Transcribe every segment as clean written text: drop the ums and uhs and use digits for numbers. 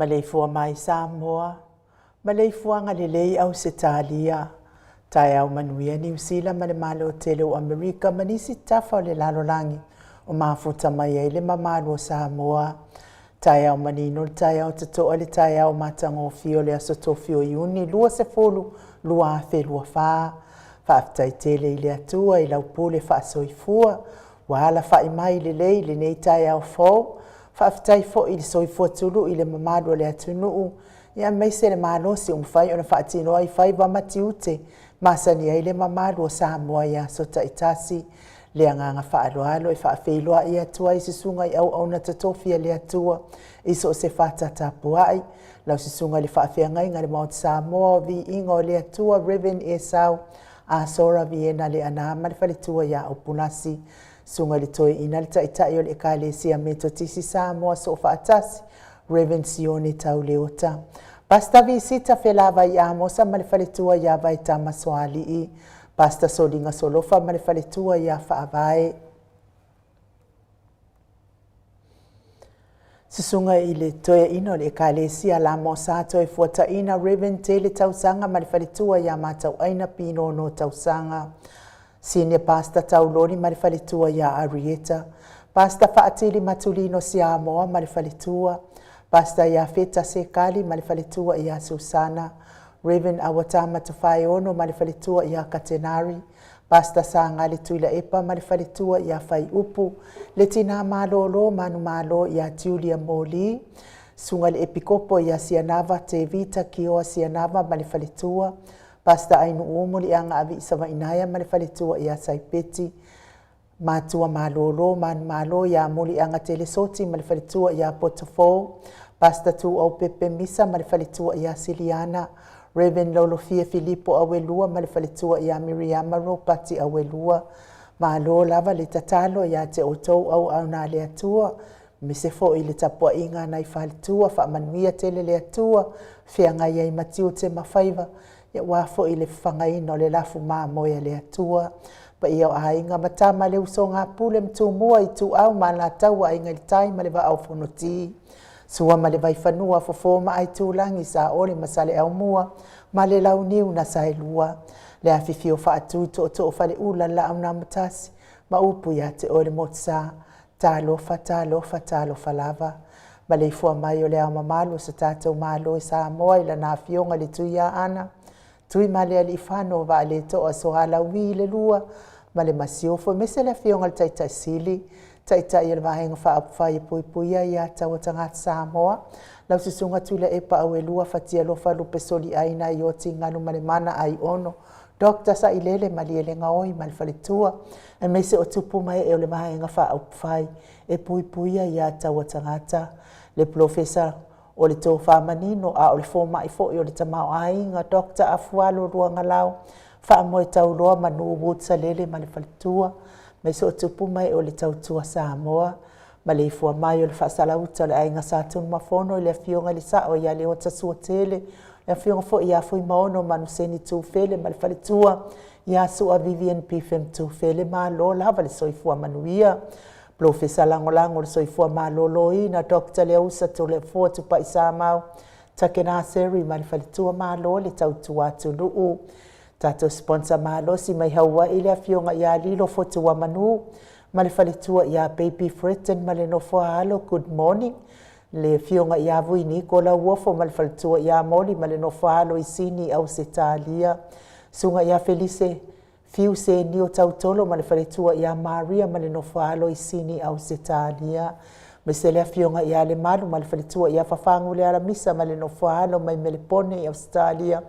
ma le fua mai Samoa, ma le fuanga le lei au Setalia, tai au manuia New Zealand ma le malo o tele o Amerika ma nisi tafa o le lalolangi o mafuta mai ai le mamalo o Samoa. Tai au manino le tai au tatoa le tai au matango fio le asoto fio iuni lua se folu lua afe lua faa. Whaafitai tele i le atua i lau pule whaasoifua, wala whai mai le lei le nei tai au fau, whaafitai fo i le soifua tulu i le mamalo le atunuu, ia meise le malosi umwhai o na whaatinoa i whai wamati ute, masani ai le mamalo o Samoa ia sota itasi, le anganga whaaloalo i whaafeiloa i atua i sisunga i au na tatofia le atua, i so se whata tapuai, lau sisunga le whaafeangai ngare Mount Samoa vi ingo le atua Reverend Esau, a sora viena le ana ma le faletua ia o punasi, sunga le toi ina le taitai o le ekalesia me totisi Samoa so whaatasi, Reverend Sione tau leota. Pasta visita felava i amosa ma le faletua ia vai tamaswali i, pasta solinga solofa ma le faletua ia whaavae. Sisunga i le toia ino le ekalesia la mo sato e fuata ina Reverend Tele tausanga ma le faletua ia matau aina pino no tausanga. Senior Pastor Tauloni ma le faletua ia Arieta. Pastor Faatili Matulino Siamoa ma le faletua. Pastor ia Feta Sekali ma le faletua ia Susana. Reverend Awatama Tufai Ono ma le faletua ia Katenari. Pastor Sangali Tuila Epa ma le faletua ia Fai Upu. Le tina malolo manu malo ia Julia Moli. Sunga le epikopo ia Sianava Te Vita Kioa Sianava ma le faletua. Pastor Ainu Umuli anga avi isama inaya ma le faletua ia Saipeti. Matua malolo manu malo ia muli anga telesoti ma le faletua ia Potofo. Pastor Tu au Pepe Misa ma le faletua ia Siliana. Reverend Lolofia Filippo Awelua ma le faletua ia Miriama Ropati Awelua. Malo lava le tatalo ia te otou au na le atua. Misefo i le tapua inga na i faletua fa manuia tele le atua. Whianga ia i matiu te mawhaiva. Ia wafo i le whangaino le lafu maa moia le atua. Pa ia o ainga matama le uso ngā pule mtu mua i tu au ma la taua inga li tai ma le va au fonoti. Sua ma le vai whanua fofoma ai tūlangi sa ore masale au mua, ma le lau niu na sa lua. Le awhiwhio whaatu to whale ula la au na matasi, ma upu ia te ore motsa, tā lofa lava. Ma le ifua mai o le au mamalo sa tātou malo i sa moa i la nā fionga le tui a ana. Tui ma le ali whano va le toa so hala ui le lua, ma le masiofo mese le fionga le taitai sili, taitai ia le vahenga whaapwhai puipuia ia taua tangata Samoa. Lau sisunga tula epa au e lua fatia lofa lupe soli aina i oti nganu malemana ai ono. Dr. sa ilele maliele ngaoi mal faletua. E meise o tupu mai e o le vahenga whaapwhai e puipuia ia taua tangata. Le professor o le tō whamanino a o le fōma i fōi o le tamau ainga Dr. Afualo Ruanga Lau. Whaamoe tau loa manu wutsa lele mal faletua. Mai so tupu mai o le tautua Samoa, ma le ifua mai o le whaasalauta le ainga sa tunu mafono i le fionga li sao ia le ota sua tele, le fionga fo ia fui maono manu seni tu fele ma le whaletua, ia sua Vivian P.F.M. tu fele ma lo lava le soifua manuia, Professor Langolango le soifua ma lo loina, Dr. Leusa tu le fua tu pa isa mau, takena seri ma le whaletua ma lo le tautua tu nuu, tato sponsor malo si mai haua i le fionga ia lilo fotu wa manu ma le faletua ia Baby Fretten ma le nofo halo good morning le fionga ia vuini ko la uofo ma le faletua ia moli ma le nofo halo i sini au Setalia sunga ia Felice fiu se ni o tautolo ma le faletua ia Maria ma le nofo halo i sini au Setalia me se le fionga ia le malu ma le faletua ia fafangu le aramisa ma le nofo halo mai Melipone i Australia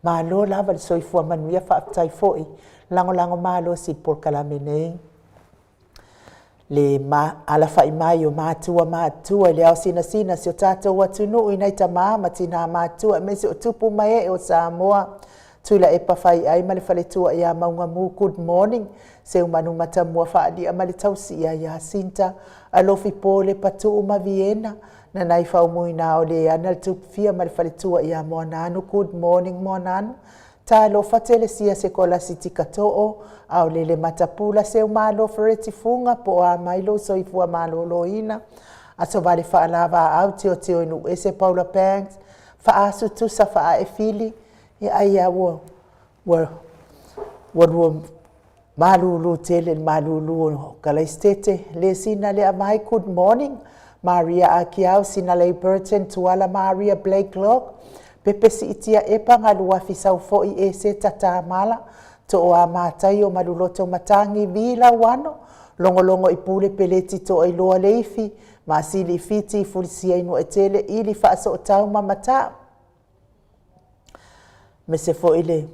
malo lava le soifua manuia whaatai foi, lango malo si por kalamene. Le ala whai mai o mātua, le au sina si o tātou watunu i nei ta māma tina mātua, me si o tupu mai e o Samoa. Tuila e pawhai ai ma le whaletua ia maunga mu good morning, se umanu mata mua whaali a ma le tausi ia Jacinta, alofi po le patu uma Vienna, na nai whau mui nā o le ana le tupifia ma le whaletua ia Moananu, good morning Moananu. Tā lo whatele sia se kola si tika to'o, au le matapula se umalo whereti funga po a mailo soifua malo loina. aso vale whaalava au te o inu ese Paula Banks, whaasu tusa wha e fili, ia aia ua malulu tele malulu Kalaistete le sina le amai good morning Maria Akiau sina le Burton tuala Maria Blake Lock pepe si itia epa ngalua fisau foi e se tata mala to o amatai o maluloto matangi vila wano longolongo ipule peleti to ai loa leifi masili fiti fulisia inu etele ili faaso tau mamata mese fo ile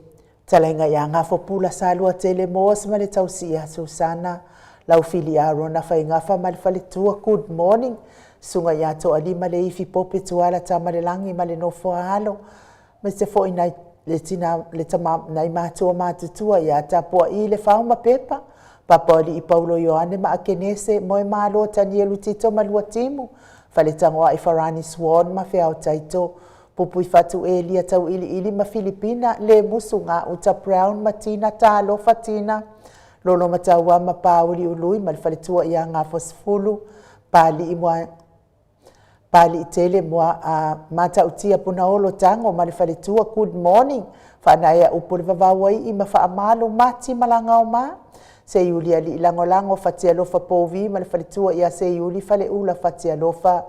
talainga ya ngafo pula salua tele moas male tausia Susana lau filia rona fai ngafa male falitua good morning sunga ya to alima le ifi pope tuala tamale langi male no fo halo mese fo ina le tama nai matua matutua ya tapo ile fauma pepa papoli i Paulo Ioane ma akenese moe malo tanielu tito malua timu fale tangoa i Farani Swan ma fea taito pupui fatu elia tau ili ma Filipina le musunga uta Brown matina talo fatina lolo matawa ma pauli ului ma faletua ia ngafo sfulu pali itele mua mata utia punaolo tango ma faletua good morning fanaya upuri vavawai i ma faamalu mati malangao ma se Yulia li langolango fatia lofa povi ma faletua ia se Yuli fale ula fatia lofa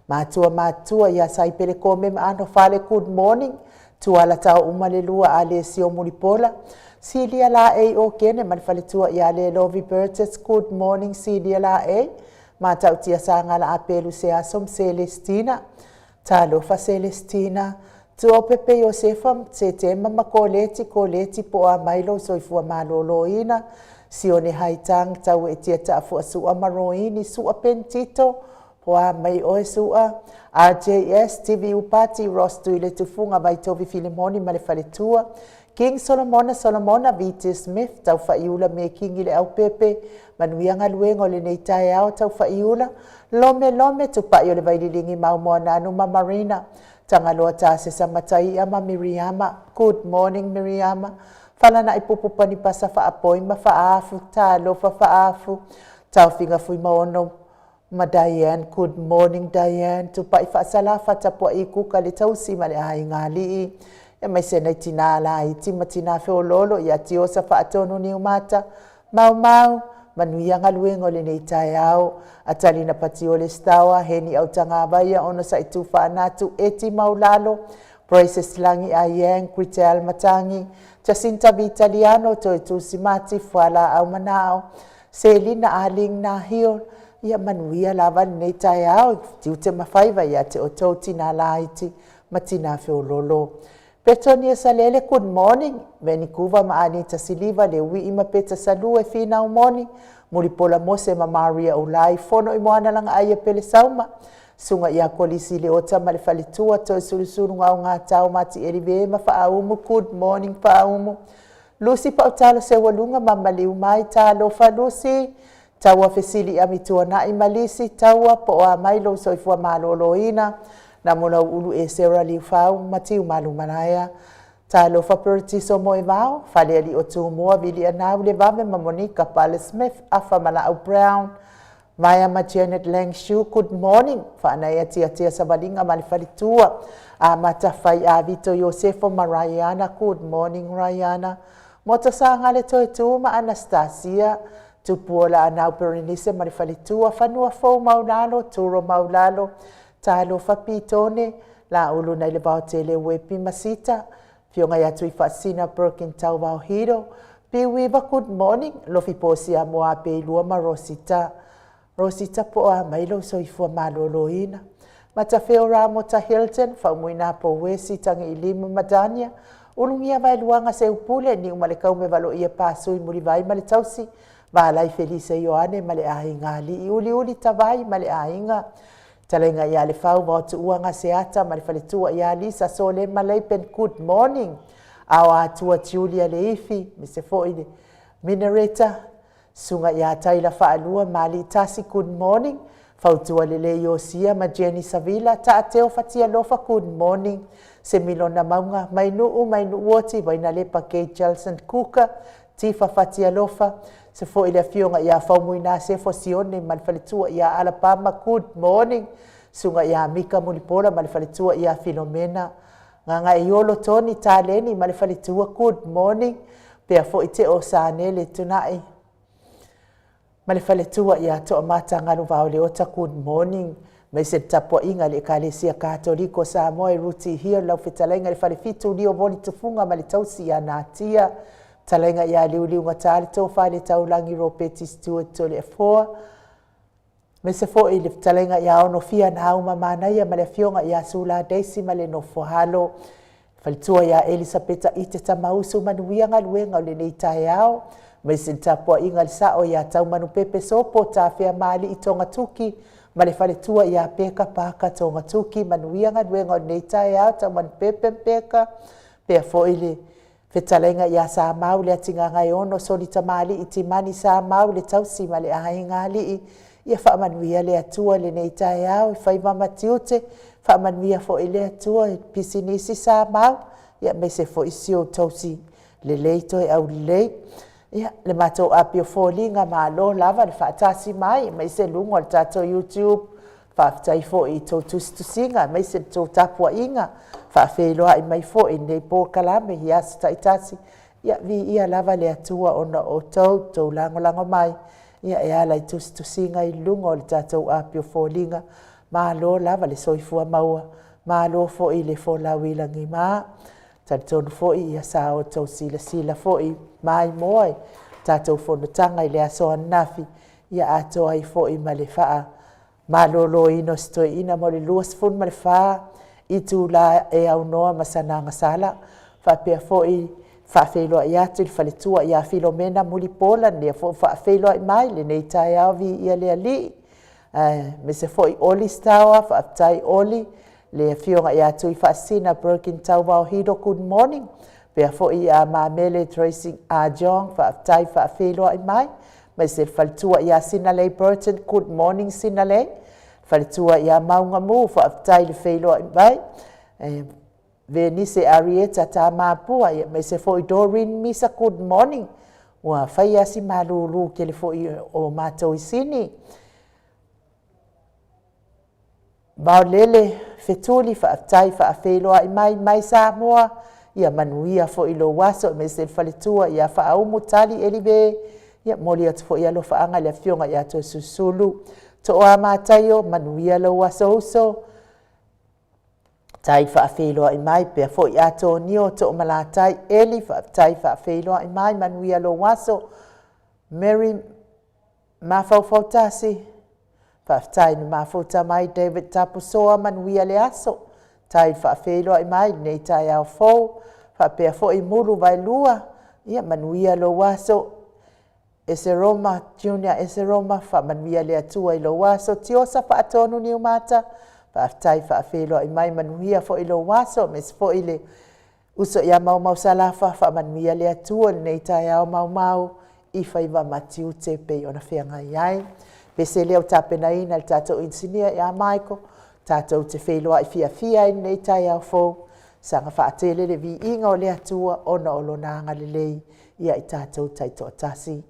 matua ya sai pele kome ano fale good morning tuala tau umale lua ale sio mulipola Celia la e o kene man fale tua ya le Lovey Burgess good morning Celia la e mata utia sanga la apelu se asom Celestina talo fa Celestina tu pepe Josefa se tema makoleti koleti po a mailo soifua maloloina sione haitang tau etia tafu asu amaroini su apentito Poa mai oe sua, RJS, TV Upati, Ross Tuile Tufunga, Vaitovi Filimoni, Malefaletua, King Solomona, V.T. Smith, Tau Faiula, me King ile au pepe, Manuianga Luengo, le neitai au Tau Faiula, Lome, tupa yo le vaililingi maumoana, Numa Marina, Tangaloa Tase Samatai, Ama Miriama, good morning Miriama, Falana ipupupani pasa faapoima, faafu, talo, faafu, Tau Finga Fui Maono, Ma Diane, good morning Diane. Tupai faasala fatapua iku kali tausi male ai ngali. E mai sena tina la iti matina feololo ya tiosa faatonu ni umata. Mau manuia ngaluengo le nei taiao. Atalina patiole stawa heni au tangabaya ono sa itu faanatu eti maulalo. Prices langi ayeng Critel matangi. Jacinta Vitaliano to itu simati fuala au manao. Selina aling na hiol. Ia manuia lava nei tai au tiute mawhaiva ia te o tau tina laiti ma tina whiololo. Petonia Salele, good morning. Veni kuva ma Anita Siliva le ui ima peta salu e fina umoni. Muripola mose ma Maria Ulai fono i moana langa aia pele sauma. Sunga ia kolisi le ota ma le falitua to sulusuru ngau ngā tau mati erive ma whaaumu. Good morning whaaumu. Lucy pautalo se walunga ma maliu mai talo fa Lucy. Taua fesili amitua na imalisi taua po a mailo soifua maloloina na mona ulu e Sarah Liufau matiu malu manaya talo fa pertiso moe vao fale ali o tumua vili anau le vame ma Monica Pale Smith afa mala au Brown Maya ma Janet Langshu good morning fa anaya tia sabalinga malifalitua a matafai a Vito Yosefo ma Rayana good morning Rayana mota sanga le toi tu ma Anastasia Tupuola anau Perenise marifalitua fanua fo maulalo turo maulalo talo fapitone la ulu na ile baotele wepi masita fionga ya tui fasina Birkin tau vau hiro piwiva good morning lofi posi a moa pe ilua ma Rosita po a mailo soifua maloloina matafeo ramo ta Hilton faumuina po wesi tangi ilimu madania ulungia vai luanga se upule ni umalekau me valo ia pasui muri vai male tausi Valai Felice Ioane male ainga li uli tavai male ainga talenga ya le fau vautu uanga seata male faletua ya Lisa sole male pen good morning awa atua Julia leifi mise foile minereta sunga ya taila faalua mali tasi good morning fautua lele Yosia ma Jenny Savila ta ateo fatia lofa good morning se milona maunga mainu woti vaina le pake Jelson Kuka tifa fatia lofa se fo ile fionga ia faumuina se fo sione malfalitua ia Alabama good morning sunga ia Mika Mulipola malfalitua ia Filomena nganga iolo Tony Taleni malfalitua good morning pe fo ite o sanele tunai malfalitua ia to mata ngalu vaole ota good morning mai se tapo inga le kalesia katoliko sa moe ruti here lau fitalenga le falifitu lio voli tufunga malitausi ya natia talenga ya liuliu ngatali to fale taulangi ropeti Stuart tole F4 mai se fo ile talenga ya ono fia na hauma mana ya malefionga ya sula Daisy male no fohalo falitua ya Elisabeta ite tamausu manuia ngaluenga le neita yao mai se tapo inga sao ya tau manu pepe sopo tafia mali itonga tuki male falitua ya peka paka tonga tuki manuia ngaluenga le neita yao tau manu pepe peka pe fo ile fetalenga ya sa mau le tinga ngai ono solita mali itimani sa mau le tausi male ahingali ia fa manuia le atua le neita yao fa mama tiute fa manuia fo ile atua pisinisi sa mau ia me se fo isio tausi le leito au le ia le mato apio fo linga malo lava le fa tasi mai me se lungo al tato YouTube fa tai fo I to singa me se to tapua inga fa felo ai mai fo I nei po kalame ia sta itasi ia vi ia lava le atua ona o to lango mai ia ia la to singa I lungo le tato apio fo linga malo lava le soifua maua malo fo I le fo la wila ngi ma tato fo I ia sa o to sila fo I mai moi tato fo no tanga le aso nafi ia ato ai fo I malefa malolo ino sto ina mo le luas fun malefa itu la e au noa masana ngasala fa pe fo I fa felo ia til falitua ia Filomena Mulipola ne fo fa felo mai le neita ia vi ia le ali me se foi oli stawa fa tai oli le fionga ia tu fa sina Birkin Tau Hido good morning pe foi a ma mele tracing a jong fa tai fa felo mai me se faltua ia Sinale Burton good morning Sinale faltua ia maunga mu fa tai le felo mai Venice Arieta ta mapua me se foi Doreen Misa good morning wa faia si malulu ke le foi o mato isini Baulele fetuli fa tai fa felo mai sa moa ia manuia fo ilo waso me se falitua ia fa au mutali elibe ia molia fo ia lo fa anga le fionga ia to susulu to o matayo manuia lo waso so tai fa felo mai pe fo ia to nio to malatai eli fa tai fa felo mai manuia lo waso Mary Mafautasi Faftai ni mafuta mai David Tapusoa manuia le aso. Tai whaafelo I mai nei tai au fau. Whapea fo I muru vai lua. Ia manuia lo waso. Eseroma, Junior Eseroma, wha manuia le atua I lo waso. Tiosa wha atonu ni umata. Whaftai whaafelo I mai manuia fo I lo waso. Mes fo I le uso ia mau salafa. Wha manuia le atua nei tai au mau. I whaiva matiute pe ona whianga iai. Pese leo tapena ina le tatou insinia ia Michael, tatou te wheloa I fia I nei tai au fau, sanga whaatele le vi inga o le atua ona o lonanga le lei ia I tatou taito atasi.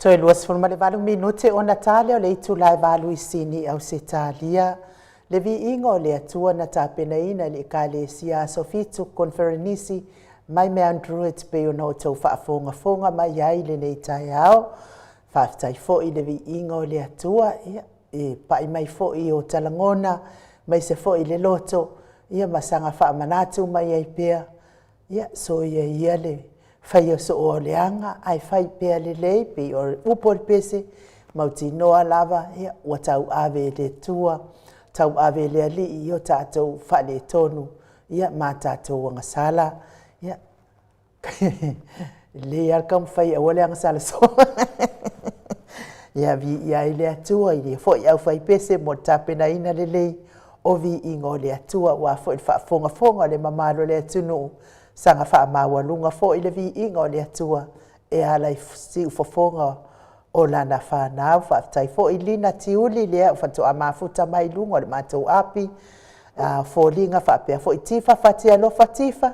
Toi luas fulma le valu minute o Natale o le itu lai valu isini au se talia. Le vi ingo le atua na tapena ina le Ekalesia Sofitu Konferenisi mai me Andruet pe o no tau whaafonga mai ai le nei tai au. Whaftai fo'i le vi ingo le atua e pai mai fo'i o talangona mai se fo'i le loto ia masanga whaamanatu mai ai pea. Ia so ia le fai o so o leanga, ai fai pea le lei, pe o upo le pese, mauti noa lava, ia, ua tau ave le tua, tau ave le ali, i o tātou whale tonu, ia, mā tātou wangasala, ia, le arkam fai a wale angasala so, ia, vi ia i le atua, i le foi au fai pese, mo tapena ina le lei, o vi ingo le atua, ua foi fonga le mamalo le atunu, sanga wha mawalunga fo i le vi ingo le atua e ala i si ufofonga o lana whanau whaftai fo i lina tiuli lea whanto a mafuta mai lunga le mātou api fo linga whapea fo i tifa whatia lo whatifa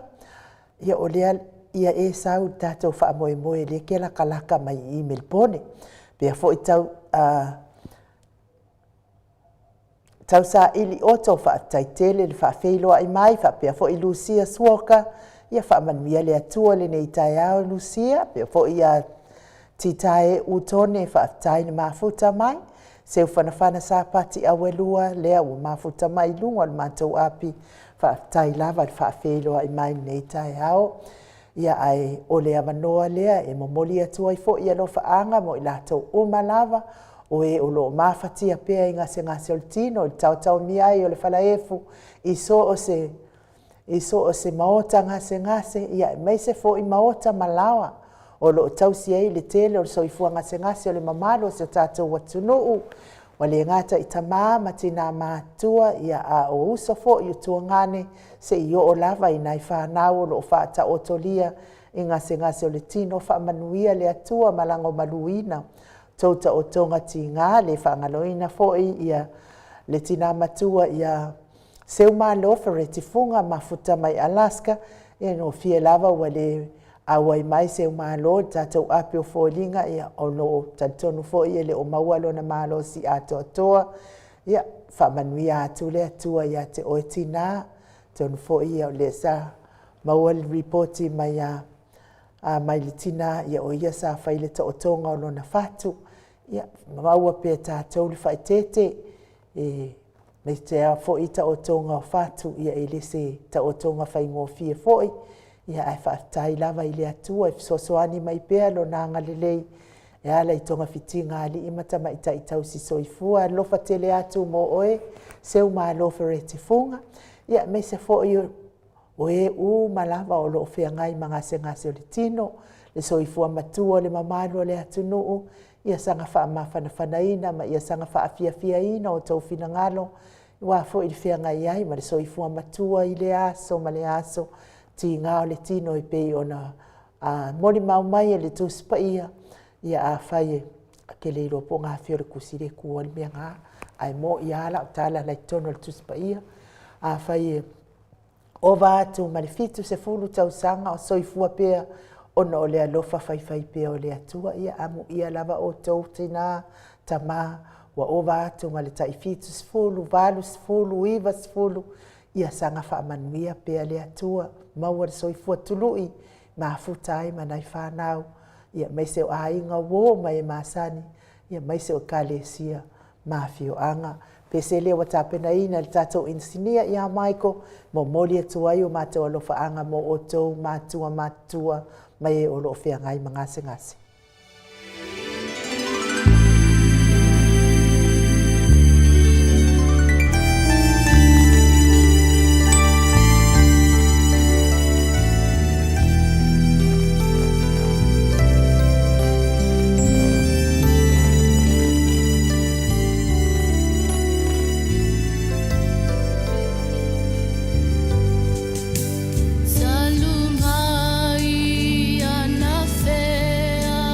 ia o lea ia e sau tātou wha moe moe le ke la kalaka mai i Melbourne pia fo i tau tau sa ili oto whaftai tele le whawheiloa i mai whapea fo i Lucia Swoka ia whaamanuia le atua le nei tai au Lucia, pia fo ia titae utone whaatai na mafuta mai, seu whanawhana sa pati awelua lea ua mafuta mai lunga le mātou api whaatai lava le whaafeiloa i mai nei tai au. Ia ai o lea manoa lea e momoli atua i fo ia lo whaanga mo i latou uma lava o e o lo mafatia pia i ngase o le tino, i tau miai o le whalaefu i so o se maota ngase ia mai se fo i maota malawa o lo tausi ai le tele o le soifua ngase o le mamalo se tātou watunuu wa le ngata i tamā matina mātua ia a o uso fo i utua ngane se i o lava i nai whanau o lo whaata otolia i ngase o le tino whaamanuia le atua malango maluina tauta o tonga ti ngā le whaangaloina fo i ia le tina matua ia seu malofa retifunga mafuta mai Alaska e no fie lava wale awai mai seu malo tātou ape o fōlinga ia o no tatonu fo i le o maualo na malo si ato atoa ia whamanuia atu le atua ia te oetina tonu fo i o le sa mauali reporti mai mai le tina ia o ia sa whaile ta otonga o lona fatu ia maua pe tātou li whaitete me te a fo i ta o tonga o fatu ia e le se ta o tonga whaingo fie foi ia ai whaatai lava i le atua e fisosoani mai pea lo nanga lelei e ala i tonga fitinga ali imata mai ta i tau si soifua lofa tele atu mo oe seu maa lofa reti funga ia me se fo i o e u malava o lo fea ngai mangase ngase o le tino le soifua matua le mamalo le atu nuu ia sanga wha mawhanawhanaina ma ia sanga wha afia ina o tau fina ngalo wa fo i fia ngai ai ma le soifua matua i le aso ma le aso ti ngā o le tino i pei ona mori mau mai e le tuspa ia a whai ke le ropo ngā whio le kusire kua le mea ngā ai mo i ala o tala lai tono le tuspa ia a whai o vātu ma le fitu se fulu tau sanga o soifua pea ona o le alofa whai pea o le atua ia amu ia lava o tau tina tamā wa o vātu ma le tai fitu sfulu, valu sfulu, iwa sfulu ia sanga whaamanuia pea le atua maua le soifua tului mafuta ai manai whanau ia mai se o ainga wo mai masani ia mai se o Ekalesia mafio anga pese le watapena ina le tatou insinia ia maiko mo moli atu ai o mātou alofa anga mo o tou matua mai e o lo fea ngai ngase. Salum hai ana fea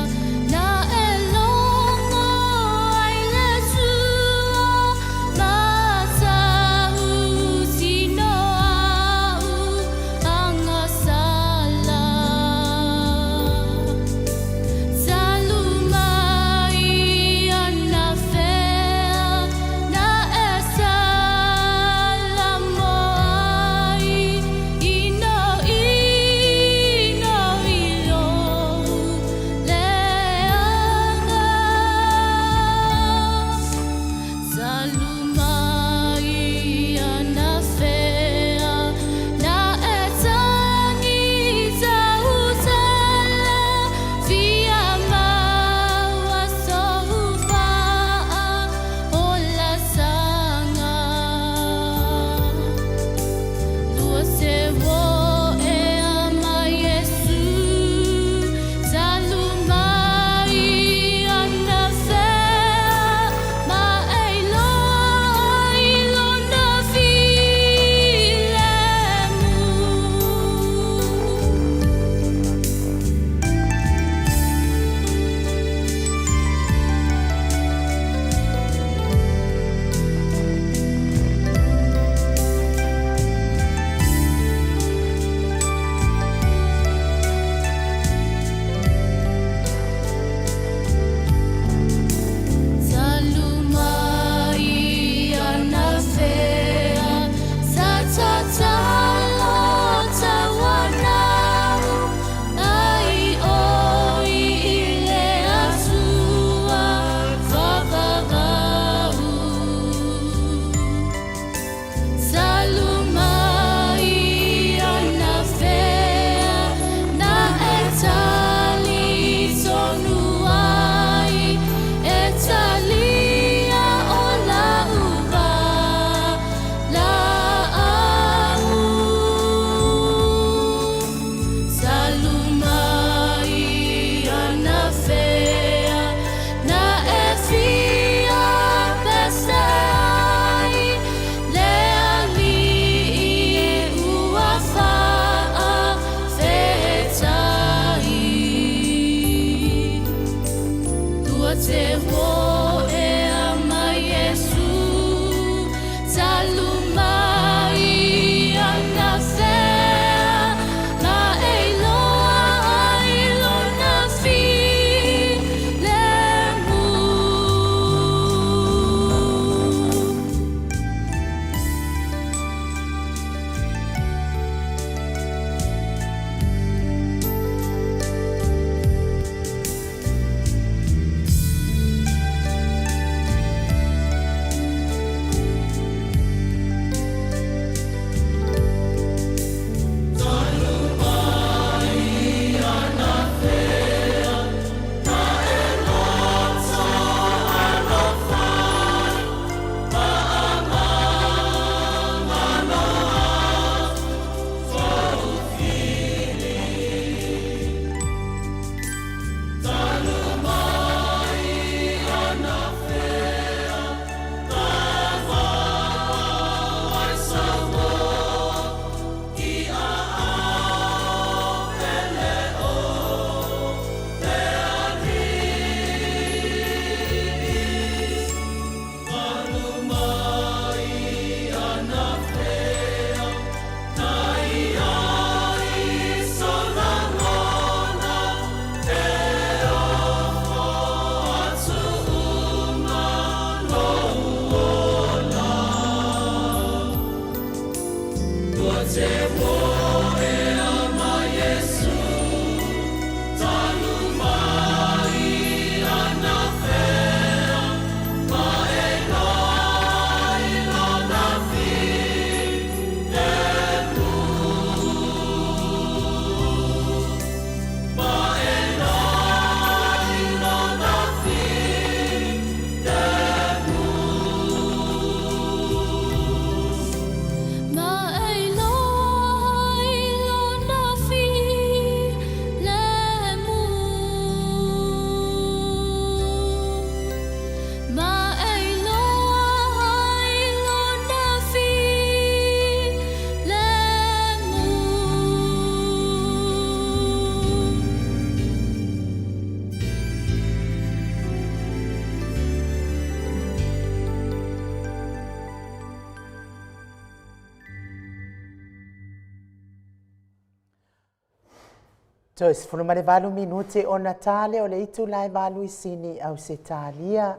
Toe sifunu ma le 8 minuti o Natale o le itu lai valu isini au se talia.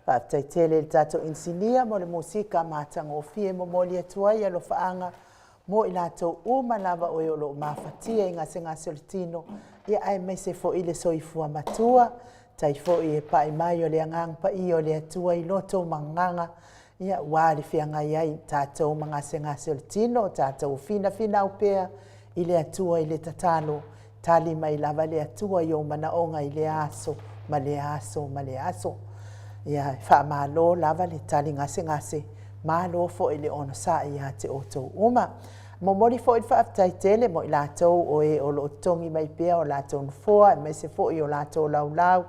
Faafetaitele le tatou insinia mo le musika matagofie momoli atu ai alo faaga mo i latou uma lava oe o loo mafatia i gasegase o le tino ia ae maise foʻi le soifua matua tai foʻi e paʻi mai o le agaga paʻi o le atua i loto magaga ia ua le feagai ai tatou ma gasegase o le tino o tatou finafina au pea i le atua i le tatalo tali mai lava le atua i o manaʻoga i le aso ma le aso ma le aso ia faamālō lava le tali gasegase mālō foʻi le ono saʻi iā te outou uma momoli foʻi le faafetaitele mo i latou o e o loo togi mai pea o latou nofoa e maise foʻi o latou laulau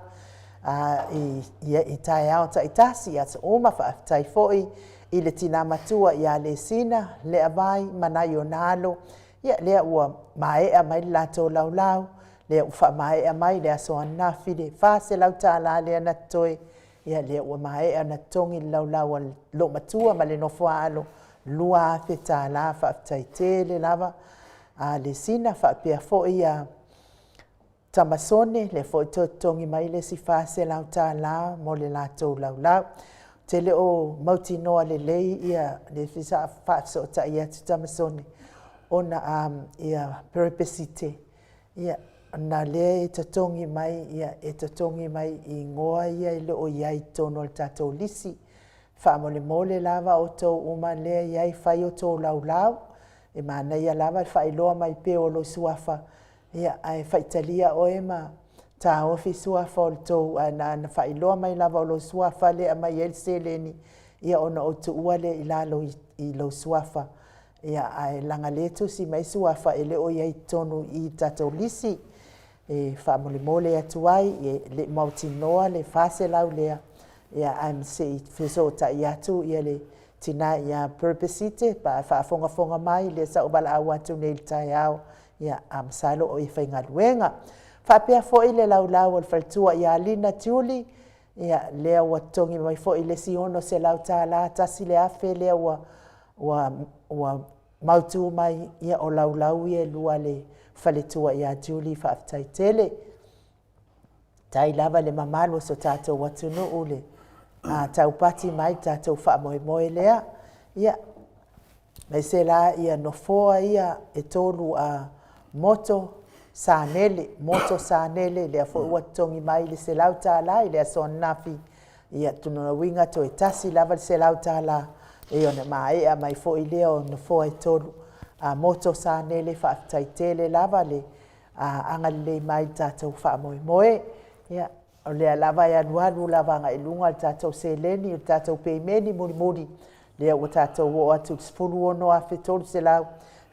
i taeao taʻitasi ia te uma faafetai foʻi i le tinā matua iā le sina le avai manai o nalo ia lea ua maeʻa mai le latou laulau lea ua faamaeʻa mai le aso anafi le faselau tālā lea na toe ia lea ua maeʻa na togi le laulau a loo matua ma le nofo aalo lua afe tālā faafetaitele lava le sina faapea foʻi ia tamasone le foʻi totogi mai le sifaselau tālā mo le latou laulau te lē o mautinoa lelei ia le faafesootaʻi atu tamasone ona ia perepesite ia na lea e totogi mai ia e totogi mai i goa ia i loo iai tono o le tatou lisi faamolemole lava outou uma lea iai fai outou laulau e manaia lava le faailoa mai pe o lo suafa ia ae faitalia oe ma taofi suafa o le tou na faailoa mai lava o lo suafa lea mai ai le seleni ia ona outuua lea i lalo i lo suafa ia ae laga lē tusi mai suafa e lē o iai tonu i tatou lisi e faamolemole atu ai e le mautinoa le faselau lea ia ae masei fesootaʻi atu ia le tinā ia perpesite faafogafoga mai le saʻuvalaau atu nei le taeao ia masā loo i faigaluega faapea foʻi le laulau o le faletua iā lina tiuli ia lea ua togi mai foʻi le siono se lau tālā tasi le afe lea ua mautu mai ia o laulau ia lua le faletua iā tiuli faafetaitele tai lava le mamalu so tatou atunuu le taupati mai tatou faamoemoe lea ia mai se la ia nofoa ia e tolu a moto sanele lea foʻi ua togi mai le selau tālā i le asoanafi ia tununauiga toe tasi lava le selau tālā e ona maeʻa mai foʻi lea o nofoa e tolu a moto sanele faafetaitele lava le aga lelei mai tatou faamoemoe ia o lea lava e alualu lava agailuga le tatou seleni o le tatou peimeni mulimuli lea ua tatou oo atu le 10 afe 3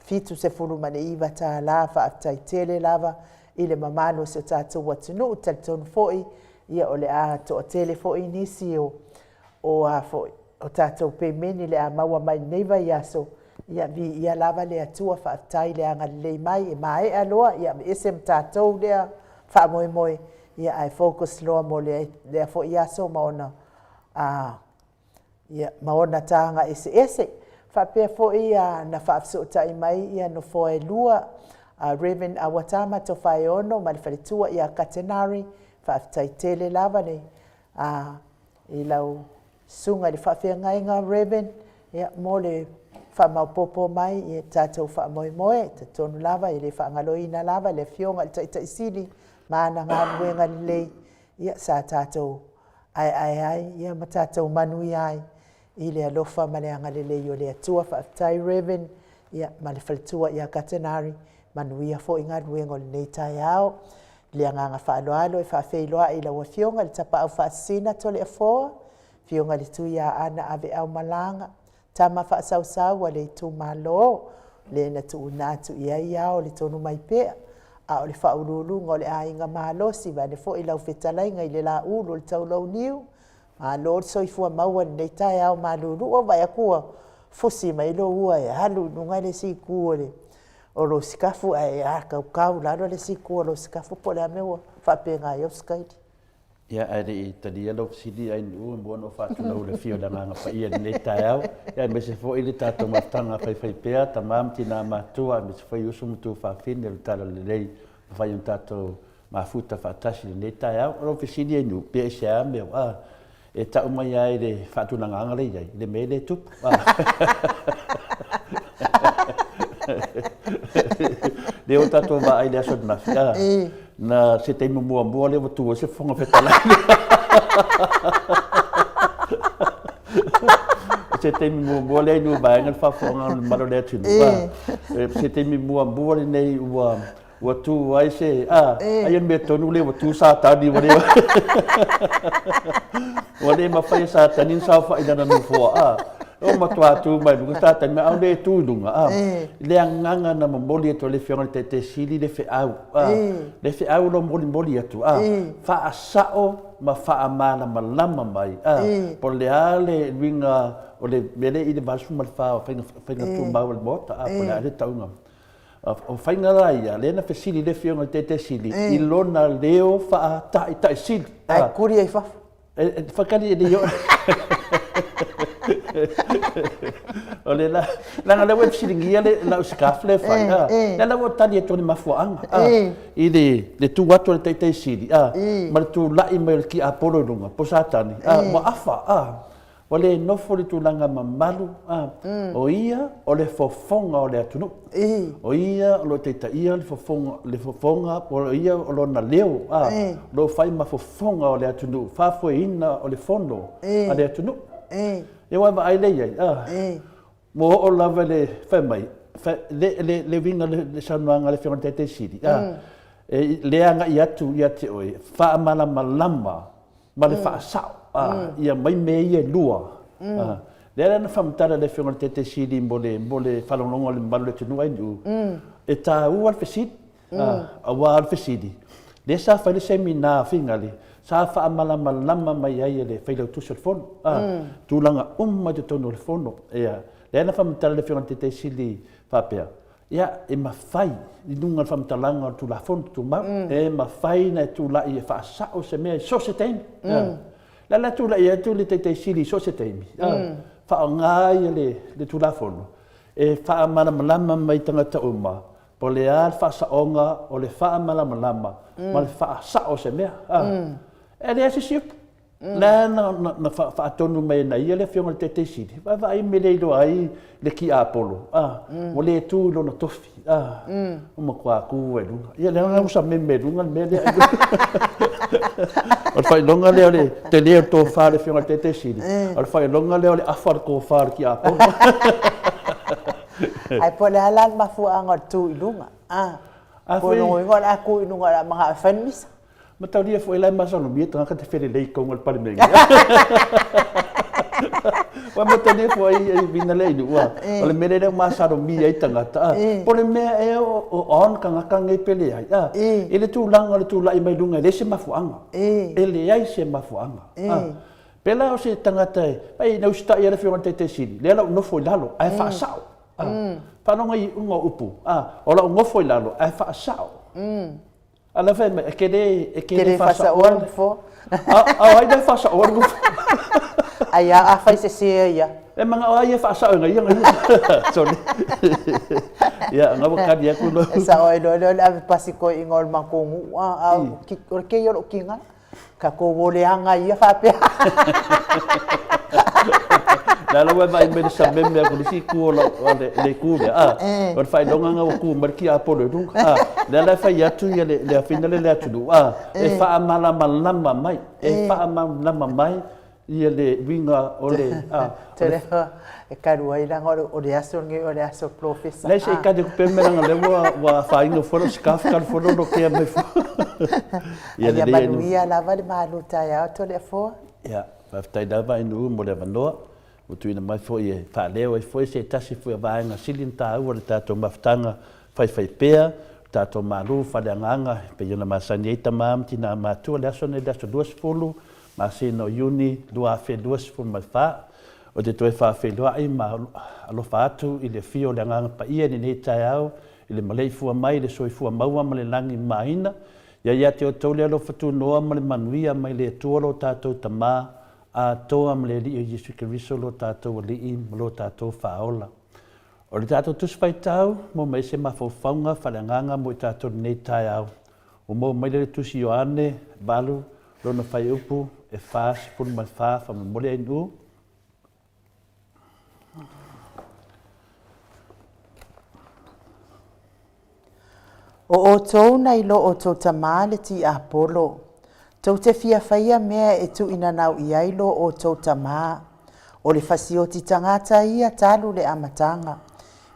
fitu 15 tālā faafetaitele lava i le mamalu o se tatou atunuu talitonu foʻi ia o le a toʻatele foʻi nisi foʻi o tatou peimeni le a maua mai lenei vaiaso ia viia lava le atua faafetai le agalelei mai e maeʻa loa ia ma ese ma tatou lea faamoemoe ia ae focus loa mo lea foʻi aso ma ona ia ma ona taga ese faapea foʻi na faafesootaʻi mai ia nofoa e lua Reverend Awatama Tofaeono ma le faletua ia Katenari faafetaitele lava le i lau suga i le faafeagaiga Reverend ia mo le whaamaupopo mai i tātou whaamoemoe, te tonu lava i le whaangaloina lava, le fionga i taitaisili, maana ngā muenga lei, ia sa tātou ai, ia ma tātou manui ai, i le alofa ma le angalele i o le atua whaafitai Reven, ia ma le whalitua i a Katenari, manuia fo i ngā ruenga o le nei tai ao, le anganga whaaloalo e whaafeiloa i laua fionga, le tapa au whaasina to le afoa, fionga le tui a ana ave au malanga, tama whaasau a le tu malo, le na tu unatu i ai ao le tonu mai pea, a o le whaurulunga o le ainga mahalosi, va le fo i lau whetalainga i le la ulu le tau lau niu, malo le soifua maua nei tai ao malulu, o vai akua fusi mai lo ua e halu nunga le si kuole, o lo sikafu ai a kau lalo le siku o lo sikafu po le ameua whapenga i o skaiti. Ia ai i tani alo sidi ai nu mo no fa tuna le fio da nga pa ia le tai au ia me se fo ile tato matanga fai pea ta mam tina matua me se fai usu mutu fa fin le tala le lei fai un tato mafuta fa tasi le tai au ro fi sidi ai nu pe se a me a e ta mai ai le fa tuna nga le ia le me le tup le o tato va ai le so na fia na se te mua le watu se fonga fetala se te mua le nu ba ngal fa fonga malo le tu se te mua le nei watu ai se ai me tonu le watu sa ta di wale ma fa sa tanin sa fa ina no fo o matua tu mai bu ta tan me au le tu dunga le nganga na moli to le fiona te sili le fe au lo moli atu fa asao ma fa amana malama mai por le ale winga o le mele i le basu mal fa tu mau le bota por le taunga o fainga rai le na fe sili le fiona te sili i lona leo fa ta sili ai kuri ai fa fakali de yo ole la nga le web siringia le la skafle fa la wotali to ni mafuanga i de tu watu le tei sili ma tu la i mai ki apolo lunga posatani mo afa ole no foli tu langa mamalu o ia ole fofonga ole atunu o ia lo tei ia le fofonga o ia lo na leo lo fai ma fofonga ole atunu fa foi ina ole fondo ale atunu e wa ai le mo o lava le famai le vinga le sanuanga le fiona te sili le anga ia te oi fa mala malama ma le fa sao ia mai me ia lua le na famtara le fiona te sili mbole falongo le mbalo le tunu ai du e ta u al fesid a al fesidi le sa fa le semina fingali sa fa amala malama mai ai le failo tu telefon tu langa umma de tono telefono ia le na famtala le fiona te sili fa pea ia e mafai i nunga famtalanga tu la fon tu ma e mafai na tu la i fa sa o se me so se tem la tu la ia tu le te sili so se tem fa ngai le tu la fon e fa amala malama mai tangata umma po le al fa sa onga o le fa amala malama ma le fa sa o se me ele esse chip na fa tonu mai na ia le fiona te sidi va ai me le do ai le ki apolo o le tu lo na tofi o ma kwa ku e lunga ia le na usa me lunga me le o fai longa le te le to fa le fiona te sidi o fai longa le afar ko far ki apolo ai po le halal ma fu anga tu lunga po no ngora aku ngora mga femis ma tau dia foi lá mais ou menos então que te fez lei com o parlamento wa ma tau dia foi vinda lei do o le mere mais ou menos aí tanga por me é o on kanga ngai pele ai ele tu lang mai lunga ele se mafuanga ele ai se mafuanga pela o se tanga tai ai no sta ia le fiona te sili le no foi lalo ai fa sao pa no ngai unga upu o la ngo foi lalo ai fa sao ala fe que faça orgo fo ai da faça orgo ai a faz se ia e manga ai faça nga ia sorry ya ngabo kadia ku no esa oi do ave pasiko ingol mankungu ke yo kinga ka ko vole anga ia fa pe La wa mai me sa me me ko si ku le ku le o fai donga nga ku mar ki apolo du la fai atu ya le finale le atu du e fa mala malama mai e fa malama mai ia le winga o le tele e karu ai lang o le aso nge o le aso professor le se ka de pe me nga le wa fa ino fo skaf kan fo no ke me fo ia le manuia la va le maluta ya to le fo ia fa tai da va inu mo le vanoa o tu ina mai fo e fa leo e fo se tasi fo va nga silinta o le tato maftanga fai pea tato malu fa le nganga pe yona masani eta mam tina matu le aso ne da so duas fulu ma sino uni dua fe duas fulu ma fa o te toe fa fe loa ai ma alo fa atu i le fio le nganga pa ia ni nei tai au i le malei fua mai le soi fua maua ma le langi maina ia te o tau le alo fatu noa ma le manuia mai le tua lo tatou tama a toa ma le li o Jesu Kiriso lo tatou li i ma lo tatou faola. O le tatou tusi fai tau mo mai se mafaufaunga fa le nganga mo i tatou nei tai au. O mo mai le tusi Ioane balu lona fai upu e fas pun mai fa mole ai nu. O tau nei lo o tau tamale ti Apollo. Tau te fia faia mea e tu ina nau i ailo o tau tama. O le fasio ti tangata ia talu le amatanga.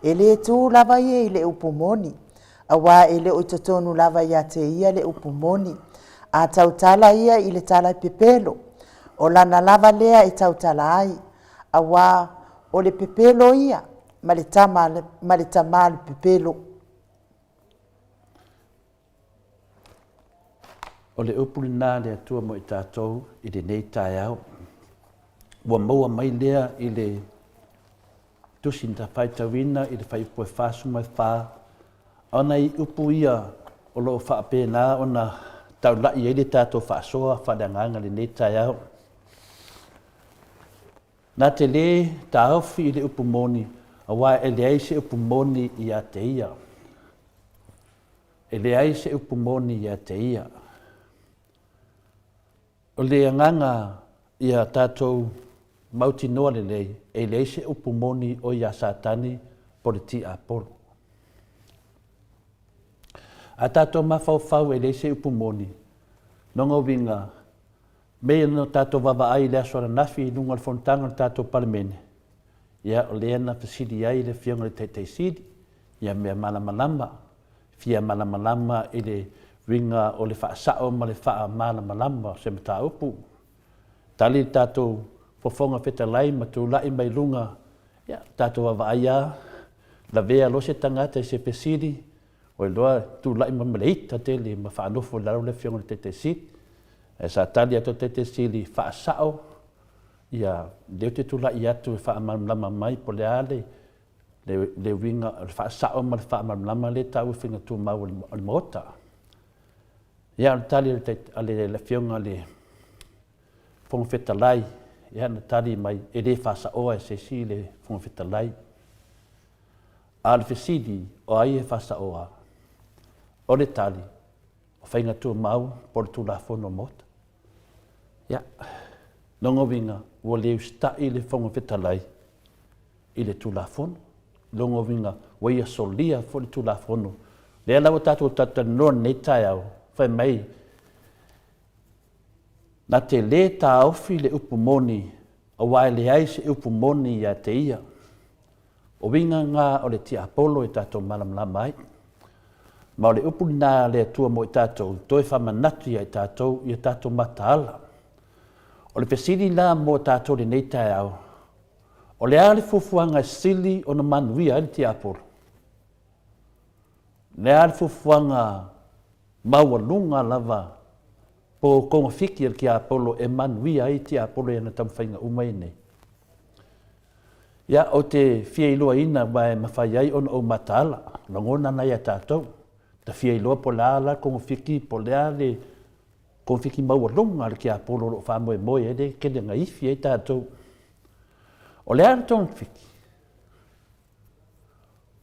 E le tu lava ia i le upumoni. Awa e le o totonu lava ia te ia le upumoni. A tau tala ia i le tala pepelo. O lana lava lea e tau tala ai. Awa o le pepelo ia. Ma le tama le pepelo. O le upulina le atua mo i tātou i le nei tai au. Ua maua mai lea i le tusin ta whai tawina i le whai upo e whasu mai wha. Ona i upu ia o loo wha pēnā ona tau lai e le tātou whaasoa whaanganga le nei tai au. Nā te le tā awhi i le upu moni, a wā e le ai se upu moni i a te ia. E le ai se upu moni i a te ia. O le anganga i a tātou mauti noa le lei, e le se upu moni o ia satani po le ti Apollo. A tātou mawhau e le se upu moni, nongo winga, mea no tātou wawa ai le aswara nafi i nunga le fontanga o tātou palemene. Ia o le ana fasidi ai le fionga le teitei sidi, ia mea malamalama, fia malamalama i le ringa o le whaasao ma le wha malamalama se mata upu. Tali tātou fofonga wheta lai ma tu lai mai lunga, ia tātou wawa ai a, la vea lo se tangata se pesidi, o e loa tu lai ma maleita te le ma whaanofo lau le fionga le teitei sidi. E sa tali ato teitei sidi whaasao, ia leo te tu lai atu e wha malamalama mai po le ale, le ringa o le whaasao ma le wha malamalama le tau whinga tu mau o le mota. Ia na tali le fionga le whongwheta lai, ia na tali mai e le whasa oa e se si le whongwheta lai. A le whesidi o ai e whasa oa, o le tali, o whainga tu mau po le tu la whono mota. Ia, nongo winga, ua leu sta i le whongwheta lai, i le tu la whono. Nongo winga, ua ia solia fo le tu la whono. Lea lau tātou tata non nei tai au, whai mai, na te le tā awhi le upumoni, a wai le ai se upumoni ia te ia. O winga ngā o le ti Apollo i tātou malamlama ai. Ma o le upulina le atua mo i tātou, toi whamanatu ia i tātou mataala. O le pesiri la mo tātou le nei tai au. O le ale fufuanga sili o na manuia i ti Apollo. Le ale fufuanga maua lunga lava po konga fiki ki Apollo e manuia i ti Apollo e na tamwhainga umai nei. Ia o te fia iloa ina mai mawhai ai on o matala, langona nai a tātou. Ta fia iloa po le ala konga fiki po le ale konga fiki maua lunga ki Apollo lo wha moe moe e de kene ngai fia i tātou. O le ala tonga fiki.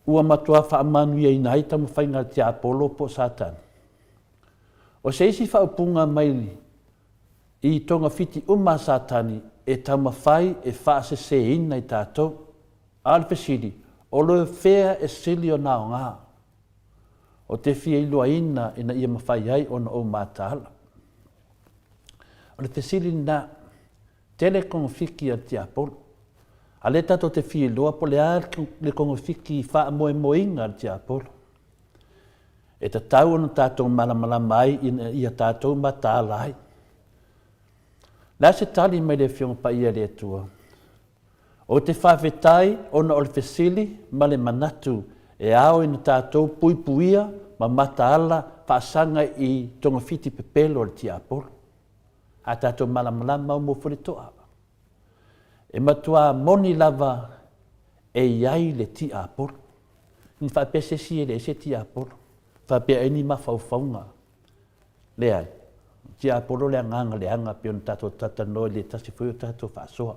Ua matua wha manuia ina ai tamwhainga ti Apollo po Satan. O se isi whaupunga mai i tonga fiti uma satani e taumawhai e whaaseseina i tātou. Alpesiri, o loe whea e sili o nao ngā. O te whia ilua ina ia mawhai ai o na o mātāla. O le te sili na tele kongo whiki a te apolo. A le tato te whia ilua po le ar le kongo whiki wha moe moinga a te apolo. E ta tau ona tātou malamala mai ia tātou mātāla ai. Nā se tali mai le whionga pa ia le tua. O te whawhetai ona o le whesili ma le manatu e ao ina tātou puipuia ma mataala whaasanga i tonga whiti pepelo le tia apolo. A tātou malamalama o mo whuritoa. E matua moni lava e iai le tia apolo. Ni whapesesi e le se tia apolo. Whapea eni mawhauwhaunga. Le ai. Tia apolo le anganga le anga pion tātou tatanoe le tasi whui o tātou whaasoa.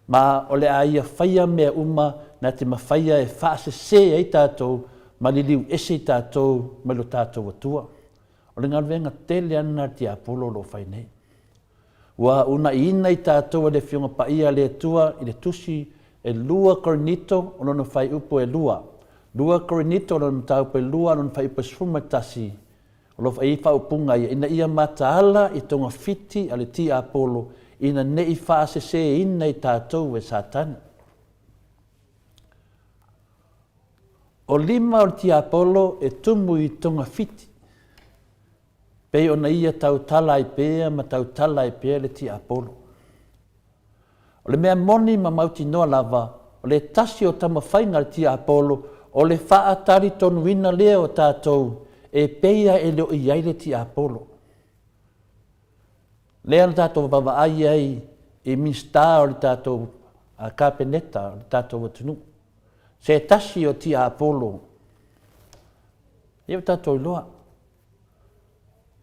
Ma o le aia whaia mea uma na te mawhaia e whaase se ei tātou ma li liu ese tātou ma lo tātou atua. O le ngalwenga tele ana ti apolo lo whai nei. Wa una ina i tātou le whionga pa ia le atua i le tusi e lua korinito o lono whai upo e lua. Lua korinito o lono tau pe lua o lono whai upo sfuma tasi. O lo whai wha upunga ia ina ia mataala i tonga fiti a le ti apolo ina nei whaase se ina i tātou e satani. O lima o ti apolo e tumu i tonga fiti. Pei ona ia tau tala i pēa ma tau tala i pēa le ti apolo. O le mea moni ma mauti noa lava, o le tasi o tama whainga le ti apolo, o le wha atari tonu ina lea o tātou, e peia e leo i ai le ti apolo. Lea na tātou wawa ai ai e minsta o le tātou a kāpeneta o le tātou watunu. Se tasi o ti apolo. Ia tātou i loa.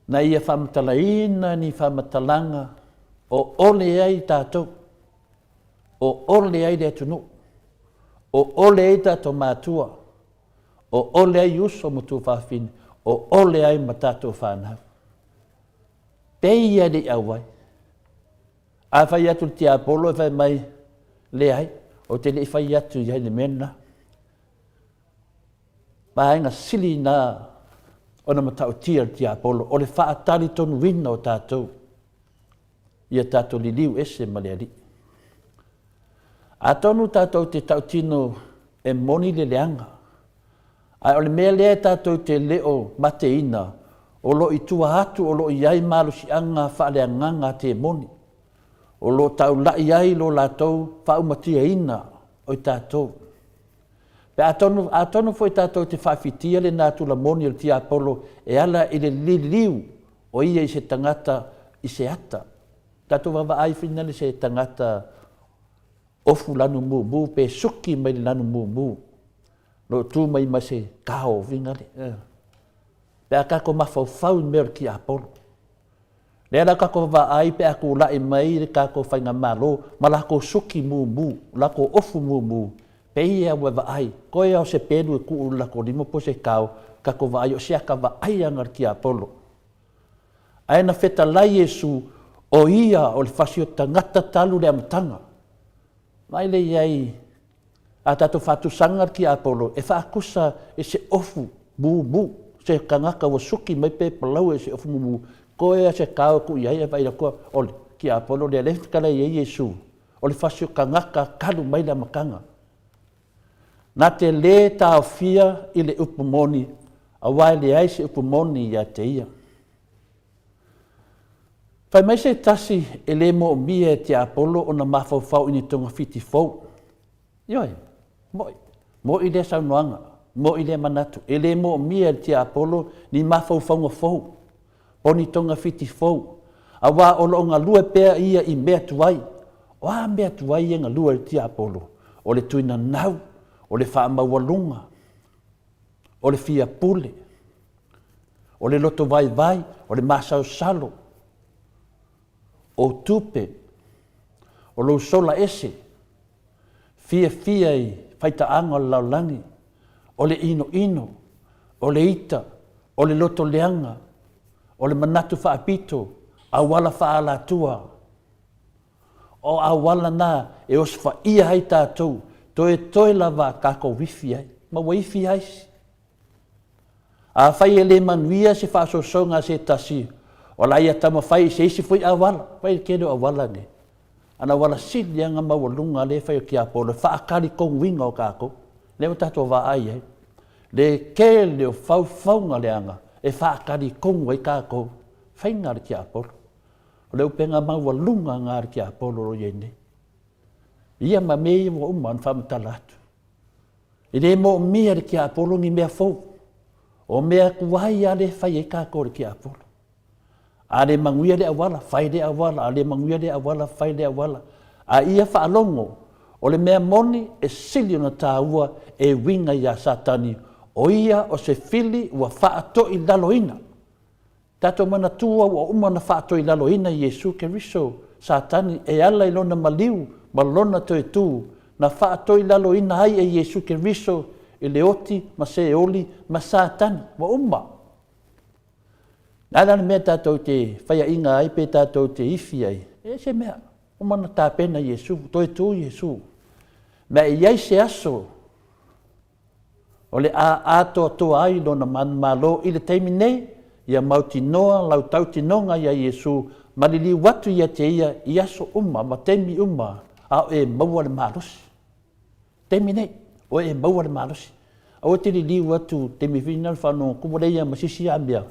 Na ia whamatalaina ni whamatalanga o ole ai tātou. O ole ai le atunu. O ole ai tātou mātua. O ole ai uso mutu whawhini. O ole ai ma tātou whanau. Peia le awai. A whai atu te apolo e whai mai le ai. O te le whai atu i haine mena. Maenga sili nā ona matau tia te apolo. O le whaatari tonu wina o tātou. Ia tātou li liu ese ma le ali. A tonu tātou te tautino e moni le leanga. Ai o le mea lea tātou te leo mate ina. O lo i tua atu, o lo i ai malu si anga whaaleanganga te moni. O lo tau lai ai lo lātou whaumatia ina o i tātou. Pe atonu foi tātou te whawhitia le nātu la moni o ti apolo e ala i le liliu o ia i se tangata i se ata. Tātou wawa ai whina le se tangata ofu lanu mu pe suki mai lanu mu. Lo tu mai ma se kao vinga le. Pe a kako mawhauwhau mea ki apolo. Lea kako wa ai pe a ko lai mai le kako whainga malo, ma lako suki mu, lako ofu mu. Pe ia wa ai, koe au se penu e kuu lako limo po se kao, kako wa ai o seaka wa ai angar ki apolo. Aina feta lai Yesu o ia o le fasio tangata talu le amatanga. Mai le iai, a tato fatu sangar ki apolo, e whaakusa e se ofu mu. Se kangaka wa suki mai pe palau e se ofu mu. Koe a se kao ku iai e vai koa ole ki apolo le left kala i Yesu. Ole fasio kangaka kalu mai la makanga. Na te le tau fia i le upumoni, a wai le ai se upumoni ia te ia. Whai mai se tasi e le mo mia e te apolo o na mawhauwhau ini tonga whiti fau. Ioi, mo i le saunoanga. Mo i le manatu, e le mo mia te apolo ni mawhauwhaunga fau. Poni tonga whiti fau. A wā o lo ngā lua pēr ia i mea tuai. O a mea tuai e ngā lua te apolo. O le tuina nau, o le whaamawalunga, o le fia pule, o le loto vai, o le masau salo, o tupe, o lo sola ese, fia i whaita anga o laulangi, o le ino, o le ita, o le loto leanga, o le manatu whaapito, a wala whaala tua. o awala na e o sfa ia hai tātou, toe lava kako wifi ai, ma wifi ai si. A whai e le manuia se whaasosonga se tasi, o la ia tama whai se isi fui awala, whai kero awala ne. Ana wala sidi anga mawalunga le whai o ki apolo, whaakari kong winga o kako, le o tato wa ai ai. Le ke le o whauwhaunga le anga, e whaakari kong wai kako, whai ngari ki apolo. O le upenga mawalunga ngari ki apolo ro yene. Ia ma mei mo uman whamatalatu. I le mo mea ki apolo ngi mea fau. O mea kuwai ale whai e kako ki apolo. Ale manguia le awala, whai le awala, ale manguia le awala, whai le awala. A ia whaalongo, o le mea moni e sili na tāua e winga ia satani, o ia o se fili ua whaato i laloina. Tato mana tua ua umana whaato i laloina Iesu Keriso, satani e ala i lona maliu, malona toi tū, na whaato i laloina ai e Iesu Keriso, i le oti, ma se oli, ma satani, wa umma. Nāna mea tātou te whaia inga ai pe tātou te ifi ai. E se mea, umana tā pena Iesu, toi tū Iesu. Mea iai se aso, o le a ato ato ai lona man malo i le teimi nei, ia mauti noa, lau tauti nonga ia Iesu, malili watu ia te ia, i aso umma, ma teimi umma, a e maua le maalosi. Teimi nei, o e maua le maalosi. O te li watu, teimi whina le whanau, kumoreia masisi a mea,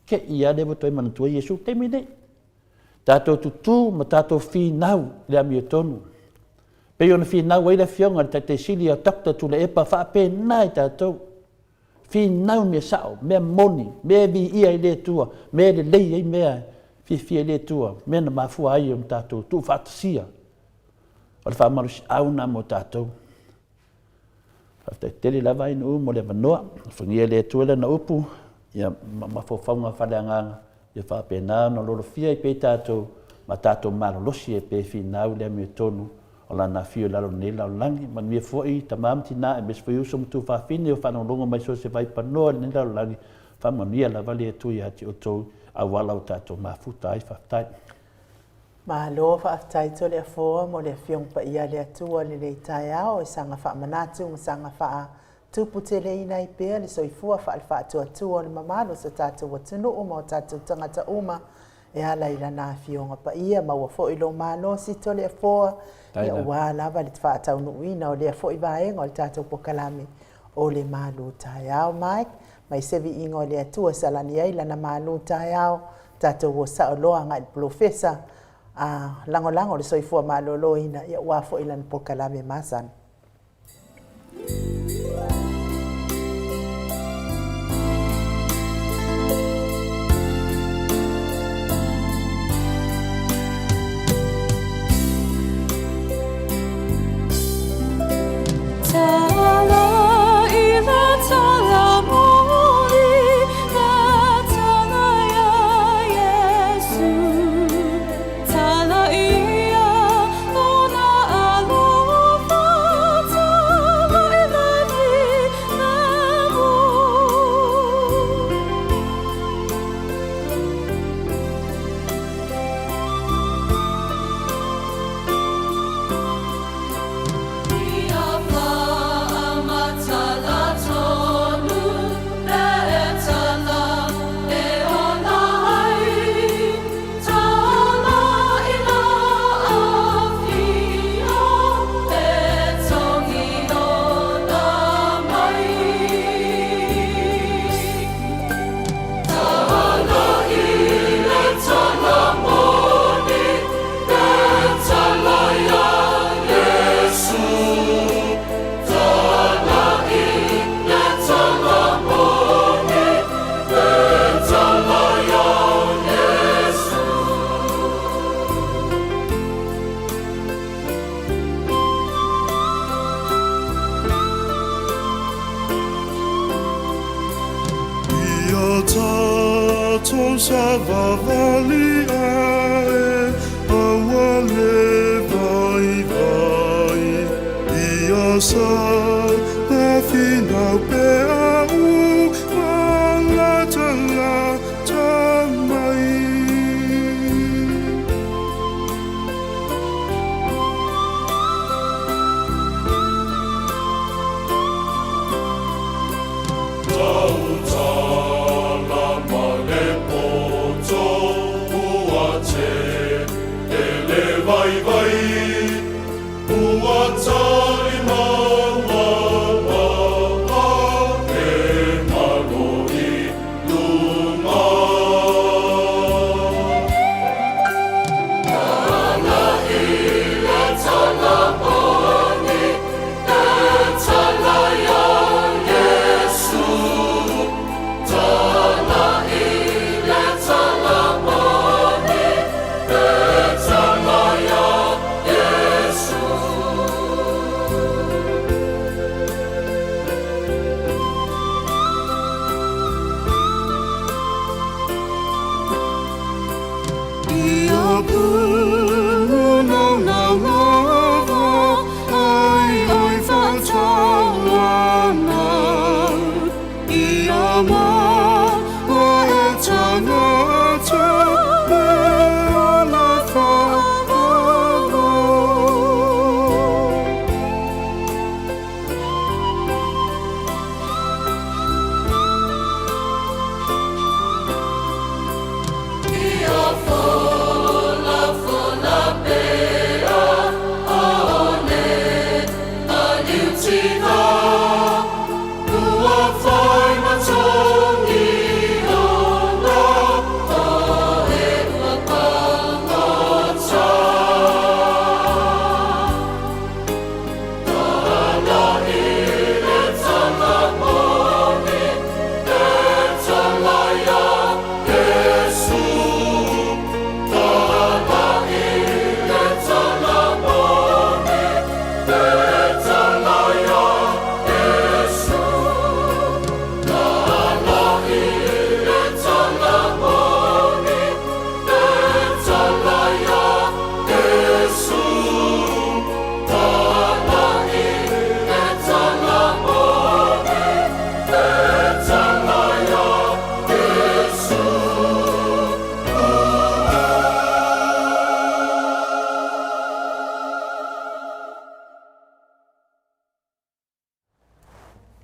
ke ia le wato e manatua Iesu, teimi nei. Tātou tutu, ma tātou whinau le amia tonu. Pei ona whinau ai le fionga, le te sili a takta tu le epa whaape nai tātou. Whinau mea sao, mea moni, mea vi ia i le tua, mea le lei ai mea fia le tua, mea na mafua ai om tātou, tu whaatasia. O le whaamarusi au na mo tātou. Haftai tele lava ina mo le manoa, whangia le tua le na upu, ia mafawhaunga whaleanganga, ia whapena no loro fia i pe tātou, ma tātou marolosi e pe whinau le amia tonu, o la na fio lalo ne lau langi, ma mia foi tamam tina e mes foi uso mtu whawhine o whanolonga mai so se vai panoa ne lau langi, whamania la vale e tui hati o tau a wala o tātou mafuta ai whaftai. Ma lo whaftai to le afoa mo le fiong pa ia le atua le le tai ao e sanga whamanatu mo sanga wha tupu te le ina i pia le soifua wha atua atua le mamalo sa tātou watunu uma o tātou tangata uma e ala i lana fionga pa ia ma ua fo i lo malo si to le afoa ia ua lava le wha atau nuina o le fo i vaenga o le tātou pokalami o le malo tai ao Mike mai sevi ingo le atua salani ai lana malo tai ao tātou o sa loa ngai profesa lango le soifua malolo ina ia ua fo i lana pokalami masan.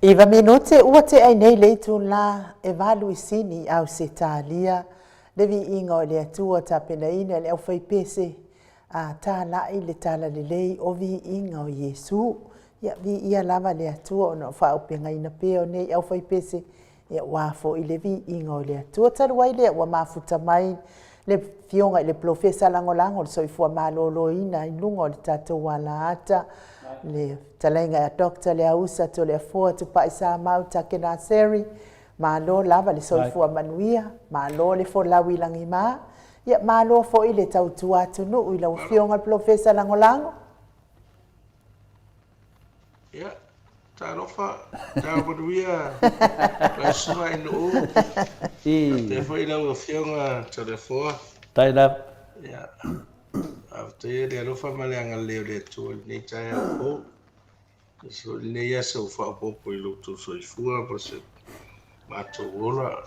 Iwa minute ua te ai nei leitu la e valu isini au se talia le vi inga o le atua ta pena ina le au fai pese a ta lai le tala le lei o vi inga o Yesu ia vi ia lava le atua o na wha au penga ina peo nei au fai pese ia wafo i le vi inga o le atua taru wai le ua mafuta mai le fionga i le profesa langolango le soifua malolo ina i lunga o le tatou wala ata le talainga ya dokta le ausa to le fo to paisa mau takena seri malo lava le soifua manuia malo le fo lawi langi ma ia malo fo ile tautu atu no i la fionga profesa langolango ia tarofa manuia la sua ino te fo ile fionga to le fo taina ia te le rofa maleanga leo le tu ni tai o so le ia so fa popo i luto so i fua por se mato ora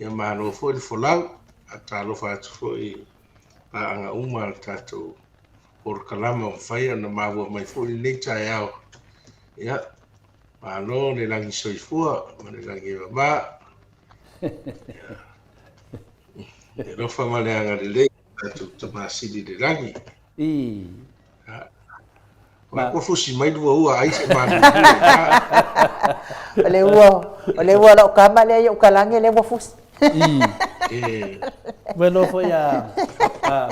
ia mano fo il folau atalo fa tu fo i pa anga uma tato por kalama fai na mawa mai fo i le tai ao ia mano le langi so i fua ma le langi ba le rofa maleanga le tu masidi de langi ma ko fusi mai do ua ai se manu ole ua lo kama le yo kalange le fusi bueno foi a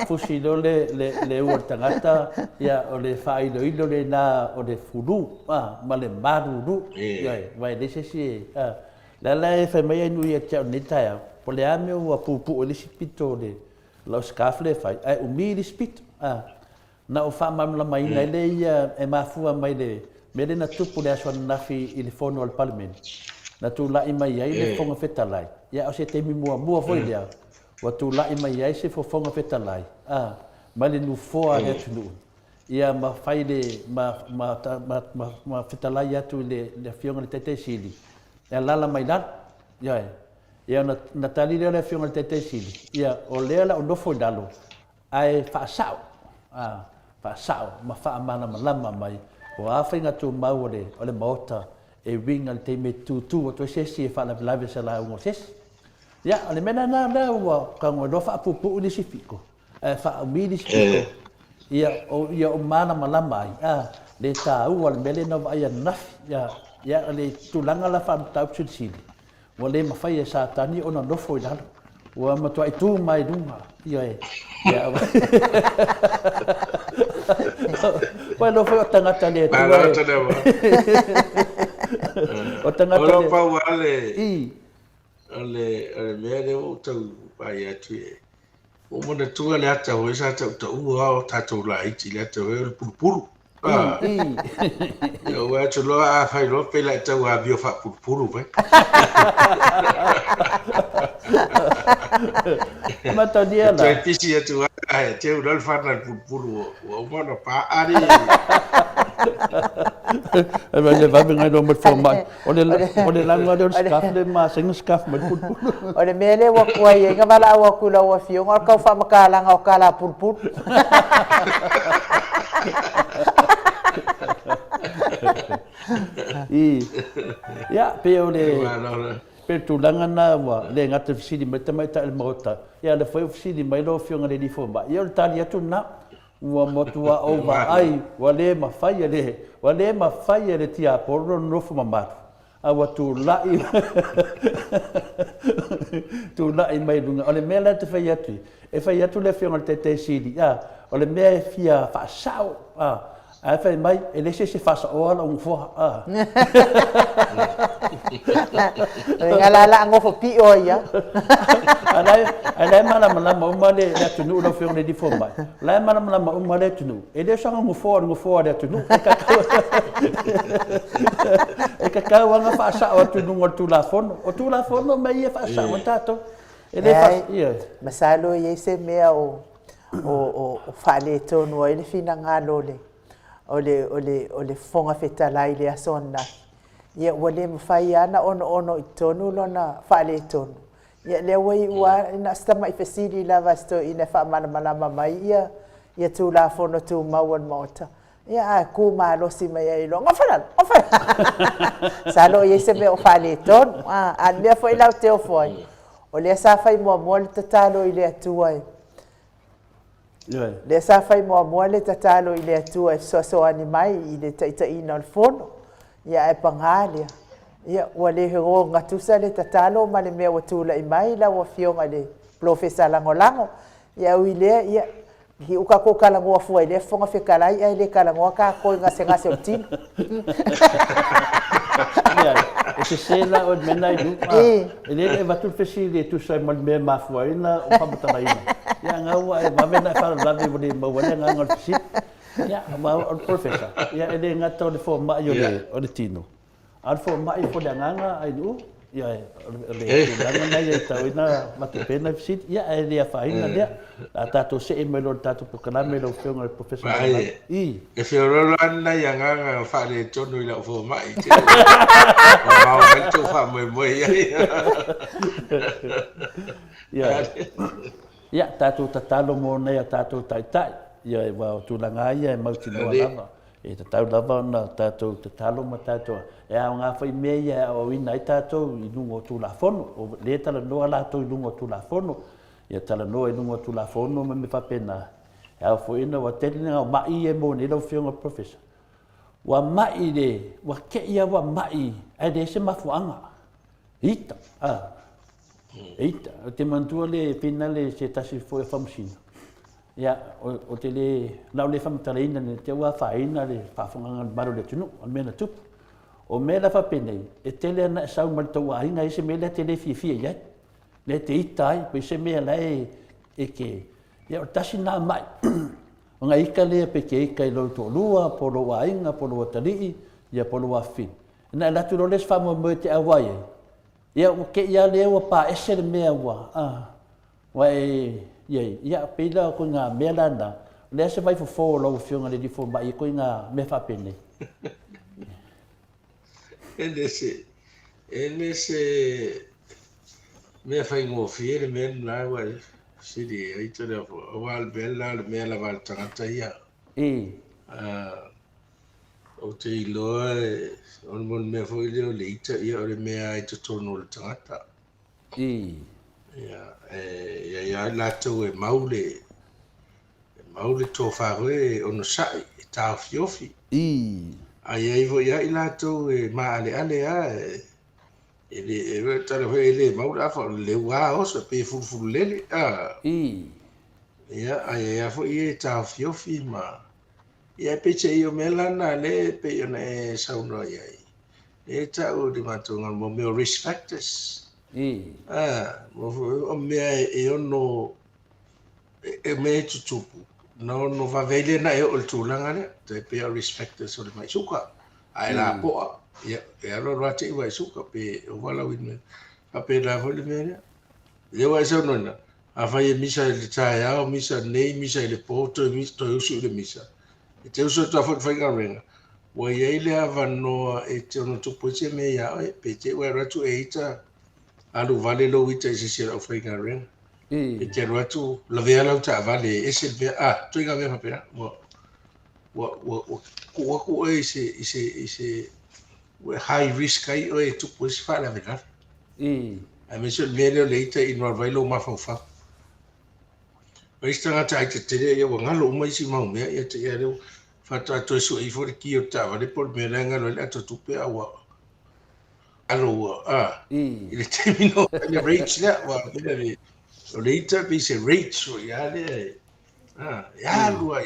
fusi do le ua tangata ia o le fai do ilo le na o le fulu ma le maru ia vai dese si la e fa mai nu ia tau nita po le ame ua pupu o le sipito le lo skafle fai ai umili spit na o fa mamla mai nei le ia e mafua mai le mele na tupu le aso na fi il fono al parliament na tu la mai ai le fonga fetalai ia o se te mi mua foi le wa tu la mai ai se fo fonga fetalai ma le nu fo a le tunu ia ma fai le ma fetalai atu le fionga le tete sili e lala mai dan ia na tali le fionga le tete sili ia o le la o no fo dalo ai fa sao fa sao ma fa mana malama mai o afinga tu maure o le mota e winga le te me tu o to sesi fa la live sa la un ses ya le mena na wa ka ngo do fa pupu ni sifiko fa mi ni sifiko ia o mana malama ai le ta u le mele no vai na ya le tulanga la fa ta sili o le ma fa ya sa tani ona no foi dal wa ma to ai tu mai dunga ia bueno foi o tangata le tu o tangata le o pa wale ole mele o tau pai atu o mo na tu le ata o sa ta u o ta tu la i ti le ta o purpuru yo wa tu lo a fai lo pe la ta wa bio fa purpuru vai ma to dia la tu ti si tu te u lo fa na purpuru o mo na pa ari ma le va venga do met forma o le langa do skaf le ma sing skaf met purpuru o le mele wa kwa ye nga bala wa kula wa fio ngor ka fa makala nga o kala purpuru ya pe tu langa na wa le ngata fisi di meta meta el mota ya le foi fisi di mai lo fionga le di fomba ya le tali atu na wa motua over ai wa le ma fai le tia porro no fuma mat awa tu lai mai dunga ole mela te fai atu e fai atu le fionga te sidi ya ole me fia fa sao ai fai mai e le se fa sa ola un fo ngala ngo fo pi o ya ala mana ma le tunu no fionga di fo mai la mana ma le tunu e le sa ngo fo le tunu e ka wanga fa sa o tunu ngo tu la fono mai e fa sa o tato e le fa masalo ye se mea o fa le tonu ele fina ngalole ole fonga fetalai le asona ia wale mfai ana ono itonu lona fa le tonu ia le wai wa ina stama ifesili la vasto ina fa mana malama mai ia tu la fono tu mawan mota ia ku ma lo si mai lo ngofala sa lo ye se me o fale ton an me foi lau te o foi o le sa fai mo le tatalo i le atua le sa fai mo le tatalo i le atua so ani mai i le taitaina o le fono ia e pangalia ia ua le hero ngatusa le tatalo ma le mea ua tula i mai la ua fionga le profesa langolango ia uilea ia hi uka ko kalangoa fua i le fonga fekalai ai le kalangoa ka ko ngase o tino e se la o mena i lupa e vatu fesi le tu sai mal me mafua ina o pamata ina ia ngaua e mavena fa la de bodi ma wala nga ngol fesi ia ma o professor ia e le ngata o le fo ma yo o le tino al fo ma i fo le nganga ai lu ia le nganga nei e tau ina mate pena fesi ia e le fa ina le a tato se e melo tato po kana melo fo ngol professor e fiorolo ana ia nganga fa le tono i la fo ma i mau ben tu fa mo ia tatou tatalo mo nei a tatou taitai ia e wa tulanga ia e mautinoa lava e tatau lava na tatou tatalo ma tatou e a ngā whai mea ia o ina i tatou i lungo tulafono o le tala noa latou i lungo tulafono ia tala noa i lungo tulafono ma me whapena e au fo ina wa tēnei o mai e mo ni lau whionga professor wa mai le wa ke ia wa mai ai de se mafuanga ita ita te mantua le pina le se tasi fo famsina ya o te le lau le famtalaina ne te wa faina le fafonga baro le tunu al mena tup o mela fa pene e tele na sau mal to ai ngai se mela tele fi ya le te ita ai pe se mela e ke ya tasi na mai nga ika le pe ke ika lo to lua polo wa inga polo tali ya polo wa fin na la tu les famo mo te awai ya o ke ya le wa pa ese me wa wa ya pe la ko nga mela na le se vai fo lo fionga le di fo ba ko nga me fa pene ele se me fa ngo fiere me na wa sidi ai te le wal bella le me la val tangata ia o te iloa on mon me foi leo le ita ia o le mea ai te tono le tangata ia latou e maule tō wharoe ono sai e tāo fiofi ai ai vo ia i latou e maale ale a ele tala hoi ele maule afa le ua oso pe fulfulu lele ia ai ai fo ia tāo fiofi ma ia pe che io melana le pe io ne sauno ia e tau di matunga mo me risk factors mo o me e ono e me tutupu no va vele na e o tulanga le te pe risk factors o le mai suka ai la po ia e alo rate i suka pe o wala win a pe la vole me le wa so no na a fa ye misa le taia o misa nei misa le poto misa to usu le misa e te usu to fa ga renga wa ye le avano e te no tupu se me ya pe te wa ratu e ita alu vale lo ita se se o fa ga renga e te ratu la vea la ta vale e se ve tu ga ve pa wa ise high risk ai o e tupu se fa la vela a me se le le ita in wa vai lo ma fa Paistanga tai te tere ia wa ngalo mai si mau mea ia te ia reo fata to so i for ki o ta vale por me ranga lo ato tupe awa alo ile te mino le reach la wa ile o leita bi se reach o ia le ia lua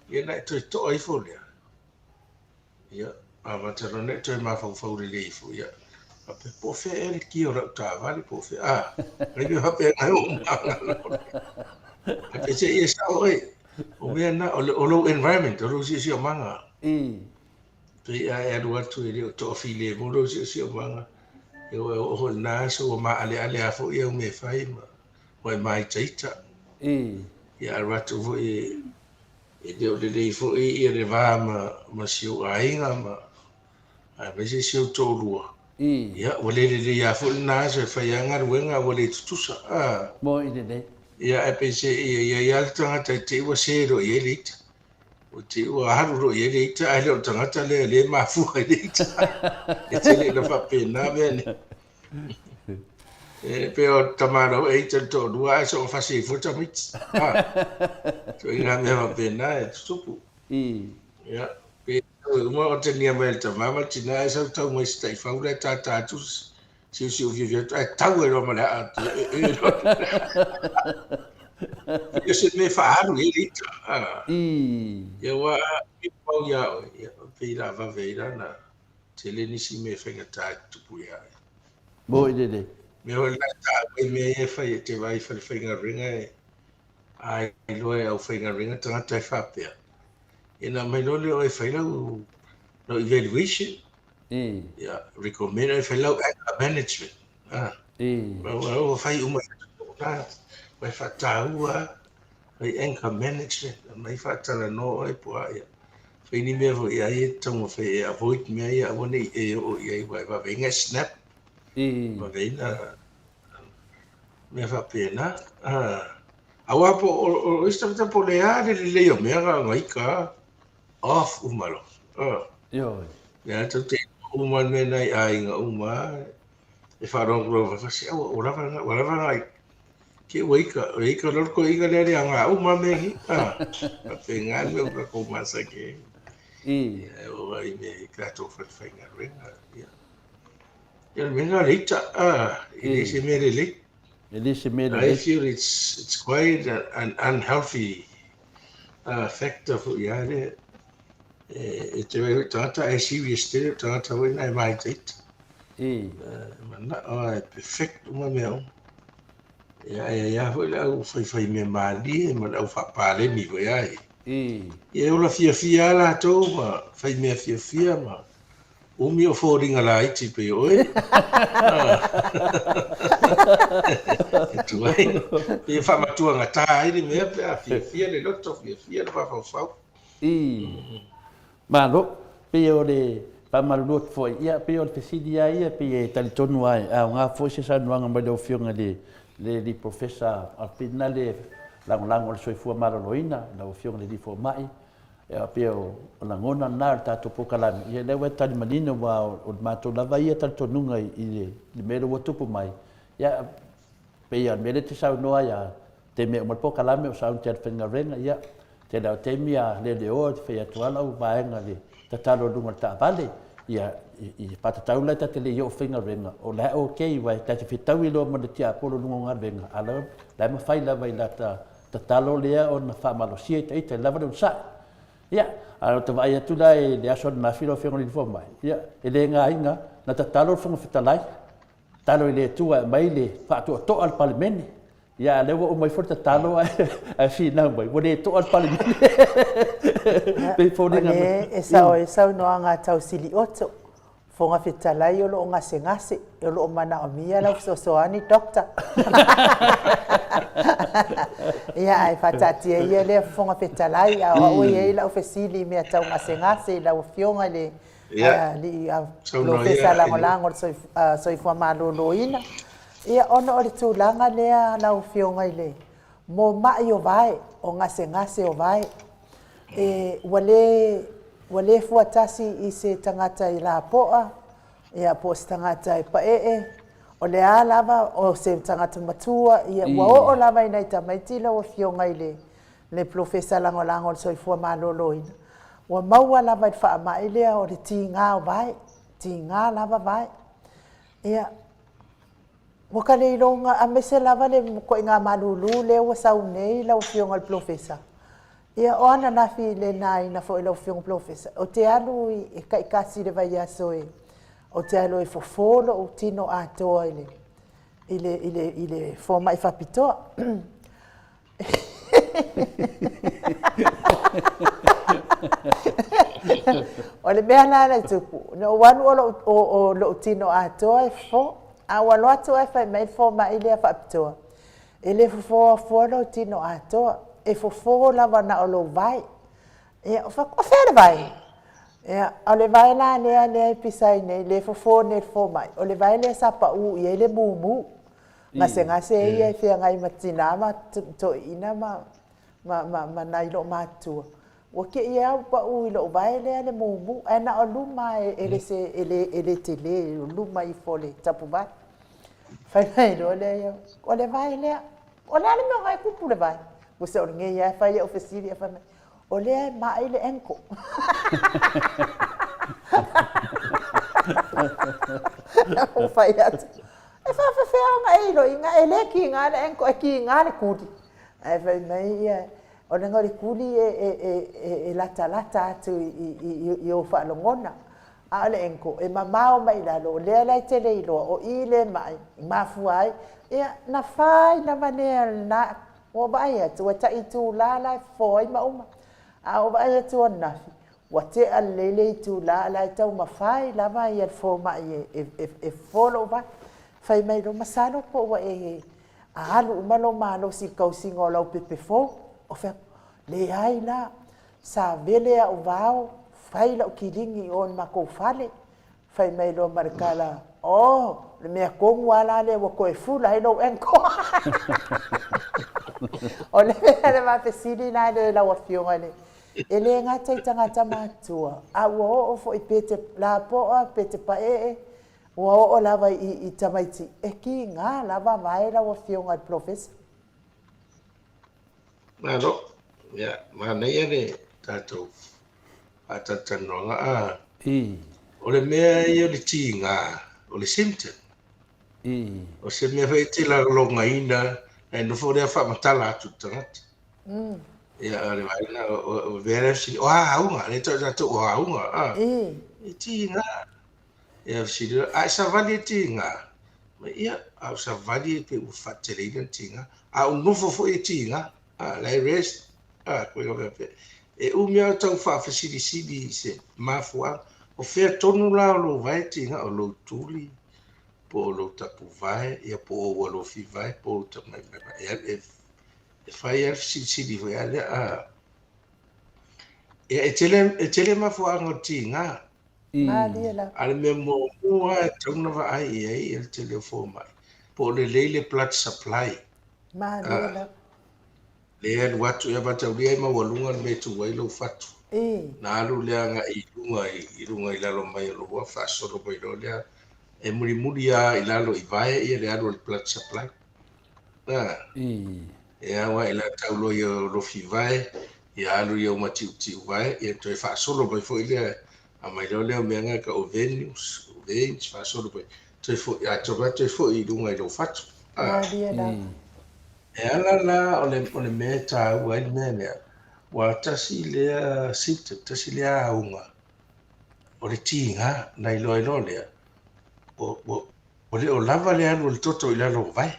ia na to i for ia ma te rone to ma fa le fo ia pe po fe el ki ora ta vale po fe le que hape ai pe se ia sa o me na o lo environment o lo si o manga pe ai adu atu ile to file mo lo si o manga o na so ma ale a fo ia me fai ma o mai taita ia ratu fo e de o le fo e le va ma si o ainga ma a veces si o to lua ia o le ia fo na se fai anga ruenga o le tutusa mo ide de ia e pe se ia tanga te wa se ro ia lit o te ua haru ro i le ita ai leo tangata le mafua i le ita e te le la whapena mea ni pe o tamaro e ita to rua e so o fasi futa mit so i ngā mea whapena e tupu ia pe uma o te nia mea le tamama tina e sau tau mai stai whaura e tata atus siu vivia e tau e roma le a e roma ia se me whaaru e le ita ia wa i pau ia peira vaveira na te le nisi me whaingatai tupu ia Bo i le. me o la ta me e whai te vai whainga ringa e ai loe au whainga ringa tanga tai whapea ina mai lole o e whailau no evaluation ia recommend e whailau anger management o whai uma mai whataua mai anger management mai whatala no e pua ia whaini mea vo ia e tonga whai e avoid mea ia wane e o ia i wa venga snap ma veina mea whapena awa po o istafta po lea le leo mea ngai ka off umalo ia tau te uman me nai ainga uma e wharong rova whasi awa o rawa ngai ke weika lorko iga lere anga uma me hi pengan me uka ko masa ke o ai me kato whainga ringa ia menga leita i se mere le I feel it's quite an unhealthy factor for yare te wei tata e serious te tata wei nai mai tait mana o perfect uma meo ia foi la fai me mali ma la fa pale mi voi ai e o la fia la to ma fai me fia ma o mio foringa la iti pe oi tu ai e fa ma tu nga tai ni me pe a fia le lotto fia fa fa ma lo pe o le pa malot foi ia pe o te sidia ia pe e tali tonu ai a nga foi se sa nuanga mai do fionga le professor a pinale lang o soi fu maloloina la fionga le di fo mai e pe o la ngona na ta to pokala ia le wa tali manino wa o mato lava ia tali tonunga i le mero o tupu mai ia pe ia mele te sa no ia te me o pokala me o sa te fenga renga ia te la te mia le o te fa tuala o vaenga le ta talo lunga ta vale ia i pata taula ta te le yo fenga renga o la o ke wa ta te fitau i lo mo te tia polo lunga renga ala la ma fai lava i la ta talo le o na fa malo sia te lava do sa ia ala te vai atu la e le aso na filo fenga ni fo mai ia e le nga inga na ta talo fo fitalai talo le tua mai le fa to al parlamento ia le o mai forte talo a fina mai o le to al parlamento pe fodinga e sa no anga tau sili oto fonga fitalai o lo ngase o lo mana o mia la so ani doctor ia ai fatati ia le fonga fitalai o ia la ofesili me tau ngase la o fionga le li professor langolango so fo maloloina ia ona o le tūlanga lea lau fionga i le. Mo mai o vai, o ngase o vai, wale fuatasi i se tangata i la poa, ia po se tangata i pae, o le a lava o se tangata matua, ia ua o lava i nei tamaitila o fionga i le professor langolango o soifua maloloina. Ua maua lava i wha mai lea o le ti ngā o vai, ti ngā lava vai. Ia, Waka le ilonga a mese lava le ko inga malulu le wa saunei la fionga professor. Ia o ana na fi le nai na fo le fionga professor. O te alu e kai kasi le vai aso e. O te alu e fofolo o tino a toa ile forma e fapitoa. O le mea nana tupu. No wanu o lo tino a toa e fo. Awa loato e fai mai fo mai le fa aptoa. E le fo lo tino ato e fo lava na o lo vai. E o fa ko fere vai. E o le vai la le pisai nei le fo ne fo mai. O le vai le sa pa u e le mumu. Ngase ia fia ngai matina ma to ina ma nai lo matua. ua ke ia au pa'u i lo'o vae lea le mumu ae na o luma e le tele luma i fo le tapu vae fainai loa lea ia o le vae lea o lea le mea gai kupu le vae ua se o le gei ae fai o fesili e fainai o lea e maʻi le enko o fai atu e faafefeaoga e iloiga e lē kiga le enko e kiga le kuli ae fainai ia o le gau kuli e latalata atu i o faalogona a o le enko e mamao mai lalo o lea lai tele iloa o i le maʻi i mafua ai ia na fai na manea lenā ua vaai atu ua taʻitulā la fo ai ma uma a o vaai atu o nafi ua te alele i tulā la e tau mafai lava ia le fo maʻi e fo loʻu vai fai mai lo masalo po ua e alu uma lo malosi kausiga o lau pepefo o fea leai la sa vele a'u vao fai la'u kiligi o le makou fale fai mai loa marekala o le mea kogu ala le ua koe fula ai lou enko o le mea le mapesili la le lauafioga le e lē gata i tagata matua a ua o'o fo'i pete lapo'a pete pa'e'e ua o'o lava i tamaiti e kiga lava vae lauafioga le profesa Malo, ya, mana ia le tātou atatanoga o le mea ia le tiga o le symptom o se mea fai te lalogaiina e nofo lea fa'amatala atu tagata ia le vaina o vera si o aunga le tātou o aunga e tiga ia si a sa vali tiga ma ia a sa vali pe u fa'ateleina tiga a o nofo fo e tiga lai rest koe o pe e umia tau fa'afasilisili se mafua o fea tonu la o lo vai tiga o lo tuli po o lo tapu vai ia po o ua lofi vai po o tamai ia e fai afasilisili foi ale ia e tele mafuaga o tiga ale mea mo'omua e tauna va'ai i ai ia le tele o fomai po o lelei le blood supply lea lu atu ia vataulia ai maualuga le mea tuai lou fatu na alu lea ga'i i luga i lalo mai o loua fa'asolo mai lo lea e mulimuli ia i lalo i vae ia le alu o le blood supply e aua i la taulo ia o lofi vae ia alu ia uma tiutiu vae ia toe fa'asolo mai fo'i lea a mai lo lea o meaga ka o venues fa'asolo mai toe fo'i atoga toe fo'i i luga i lou fatu e ala la o le mea tāua ai le mea lea ua tasi lea symptom tasi lea auga o le tiga na iloa lea o le o lava le alu o le toto i lalo vae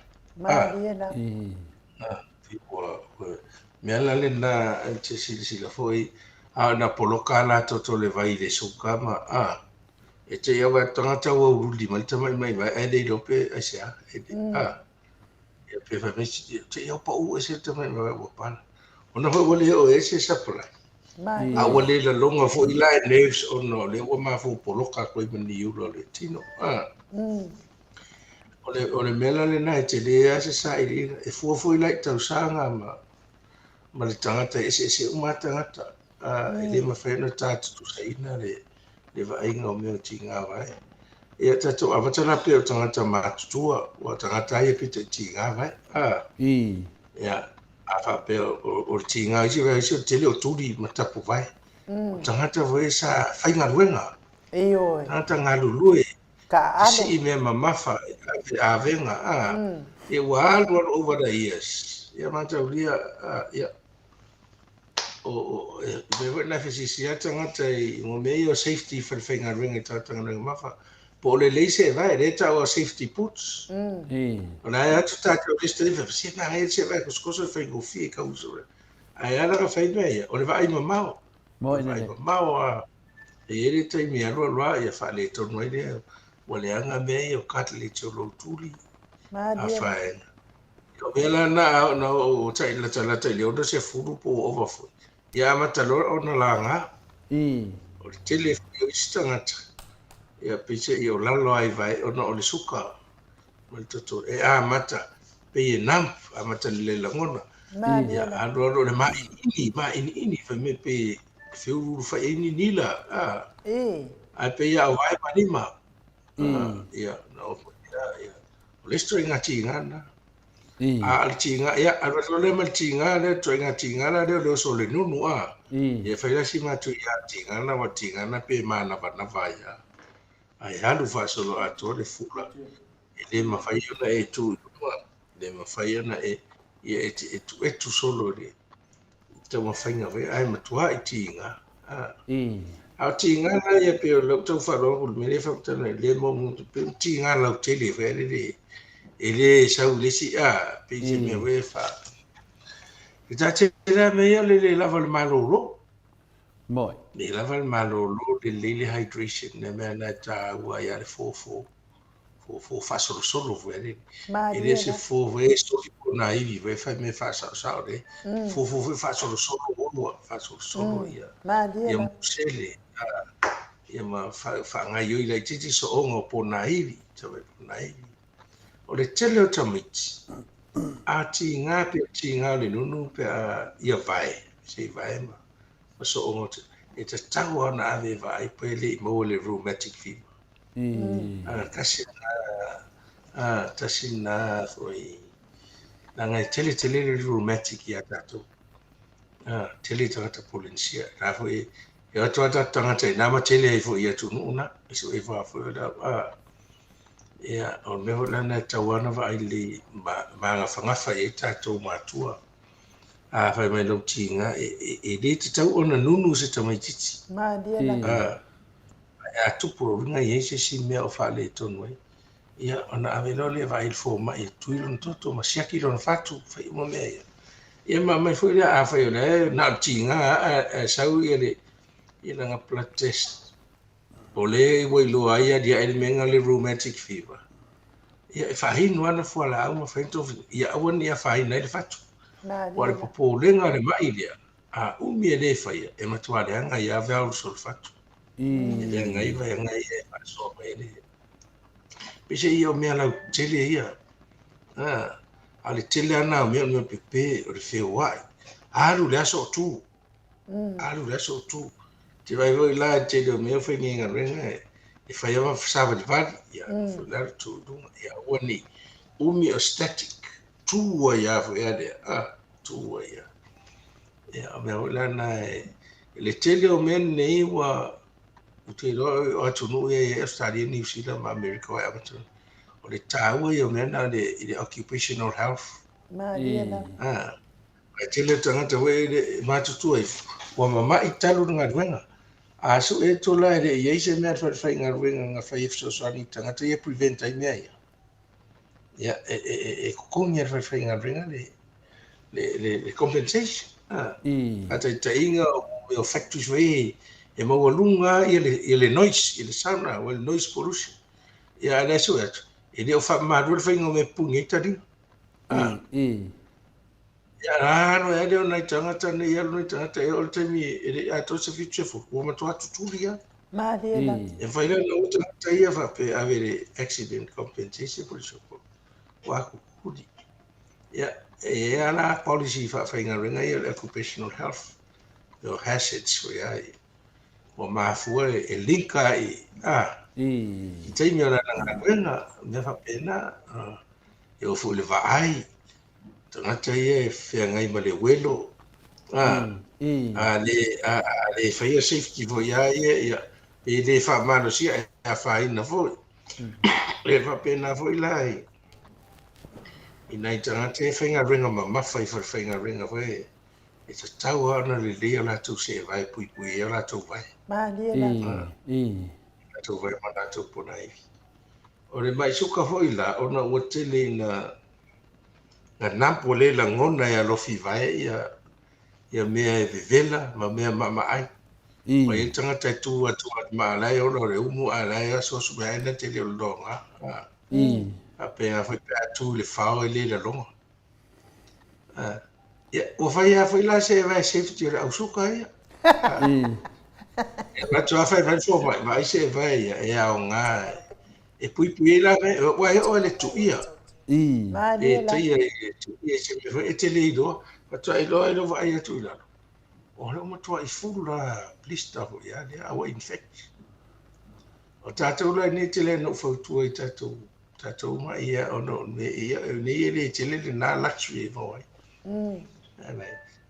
mea la lenā te silasila fo'i a na poloka la toto le vai le suka ma e te ia wa tagata ua uruli ma le tamaimai vai ae lei lope aisea ia pe famesi te ia pa'u e se tamaimai ua pala ona hoi ua le o e se sapalai a ua le laloga fo'i la e nerves ona o le ua mafou poloka koe maniulu o le tino o le mea la lenā e te lē a se sa'iliga e fua fo'i lai tausaga ma le tagata ese uma tagata i le mawhai ona tātutusaina le vaaiga o mea o tigā vae ia tatou amatala pe o tagata matutua ua tagata ai e pita i tigā vae ia a fa'apea o le tigā isi vae isi o tele o tuli ma tapu vae o tagata voe sa faigaluega tagata galulue isi'i mea mamafa avega ia ua alu over the years ia mataulia ia me vo'i na fesisia tagata i gomei o safety falefaigaluega i tataganaga mafa po o lelei se vae le ta'u o safety boots ona e atu tatou lestali fafasia nagai se vae kosokoso e faigofia i kauso ae ala ka fai mea ia o le va'ai mamao e le taimi alualoa ia fa'aletonu ai lea ua leaga mea ia o katalete o lou tuli afaega o mea lana na o taʻilatalata i le ona sefulu po o ova foi ia amataloa ona lagā o le tele foi o isi tagata ia pese'i o lalo ai vae ona o le suka ma le toto e amata pei e namp amata le lagona ia alualu o le ma'ini'ini faimea pe fiu fa ini nila ai pe ia vai panima ia no ia listro inga chingana al chinga ia al le mal chinga le to inga chinga la de so le nunu ia fa ia si ma tu ia chingana wa chingana pe mana pa na vai ai halu fa solo ato le fula ele mafai ona e tu le mafai ona ia e tu solo le te mafai nga vai ai matua i tinga a tinga na ia pe lo tu fa lo me le fa tana le mo pe tinga la tele ve le ele sa le si pe se me ve fa ita che la me ia le lava le malolo moi le lava le malolo le hydration ne me na ta wa ya le fofo fa solo vele ele se fo ve sto ko na ivi ve fa me fa sa le fo fa solo fa solo ia ia musele ia ma fa nga yo ile titi so ongo po na ivi so ve po na ivi o le tele o tamiti a ti nga le nunu pe ia vai se vai ma so ongo e te tawa na ave vai pe le mo le rheumatic fever tasina foi nanga tele rheumatic ia tato tele tata polensia ra foi ia tata tangata na ma tele foi ia tu una iso e va foi da ia o me hola na tawana va ile ma nga fanga fa e tato matua fa me lo tinga e de tau ona nunu se tamai titi ma dia a tupu ringa i se si mea o whale e tonu ai. Ia, ona avelo le vai il fo mai e tuilo no toto, ma siaki lo na fatu, whai mo mea ia. Ia ma mai fwere a whai o le, na tinga a sau ia le, ia nga blood test. O le wai loa ia dia ele menga le rheumatic fever. Ia e whahinu ana fuala au ma whainto, ia awan ia whahinu ai le fatu. Wale popo lenga le mai lea, a umi e le whaia, e matuare anga ia vea so le fatu. Ia ngai vai ngai e so mai le. Pese ia me ala tele ia. Ale tele ana me pepe o le fe wai. Alu le so tu. Alu le so tu. Ti vai voi la tele me fe nginga renga. E fa ia fa va vai ia la tu du ia woni. Umi o static. Tu wa ia fo ia de. Tu wa ia. Ia me la na le tele o men nei wa te lo o tunu e Australia, New Zealand, America o Everton. O le taua i o mena le occupational health. E te le tangata we le matutu e wa mama i talu ngā ruenga. A su e tola e le i eise mea whai ngā ruenga ngā whai efso soani tangata i e prevent ai mea ia. Ia e kukungi e whai ngā ruenga le compensation. Ata i tainga o factories wei e maua lunga i le noise, i le sauna, o le noise pollution. Ia le so atu. E le o wha maru le whainga me pungi i tari. Ia rano e leo nei tangata, nei alu nei tangata, e o le taimi e le ato se fitu e fu, o matua tuturi ia. E whaila na o tangata ia wha pe ave le accident compensation police o waku kuri. Ia e ala policy whainga ringa ia le occupational health. O hazards o ia ia. O mafua e linka i taimi ona nga wenga me fa pena e o fu le vai tangata e fe ngai ma le welo le fai safety vo ia e le fa mano sia a fa ina vo le fa pena vo lai ina tangata e fai nga ringa ma fai fa nga ringa vo e ta tau ana le le ala tu se vai pui ala tu vai tu vai mana tu punai o le mai suka foi la ona o tele na nampo le la ngona ya lo fi vai ia mea e vevela ma mea mama ai ma i tangata tu atu ma lai ona le umu a lai so su mai na tele o longa a pe a foi tu le fao le la longa ia o foi la se vai safety au suka ia ma tu fai fo vai se vai e a nga e pui la vai o le tu ia e te ia se me e te le do ma tu ai lo vai tu la o le matua I fula blister ho ia le awa infect o tātou lai ne te le no fautua I tātou ma ia o no ne ia ne ia le te le na luxury mo ai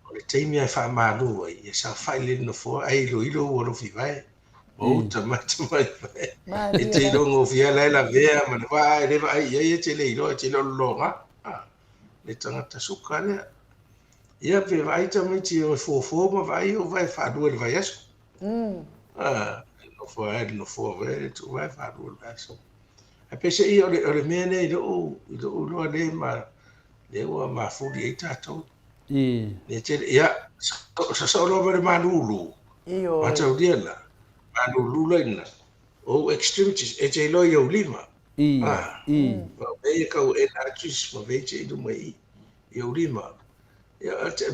o le teimi ai wha malu ai ia sa whai le no fo ai lo ilo o lo fi vai o tamata mai vai e te ilo ngo fia lai la vea ma ne vai le vai ia te le ilo te lo longa le tangata suka le ia pe vai tamai ti o fo ma vai o vai wha dua le vai aso no fo vai tu vai wha dua le aso a pe se I o le mea nei lo le ma le ua ma furi e tātou ne te ia sa lo le manulu ma tau dia la manulu la ina o extremities e te lo I o lima ma vei kau e artis ma vei te idu mai I o lima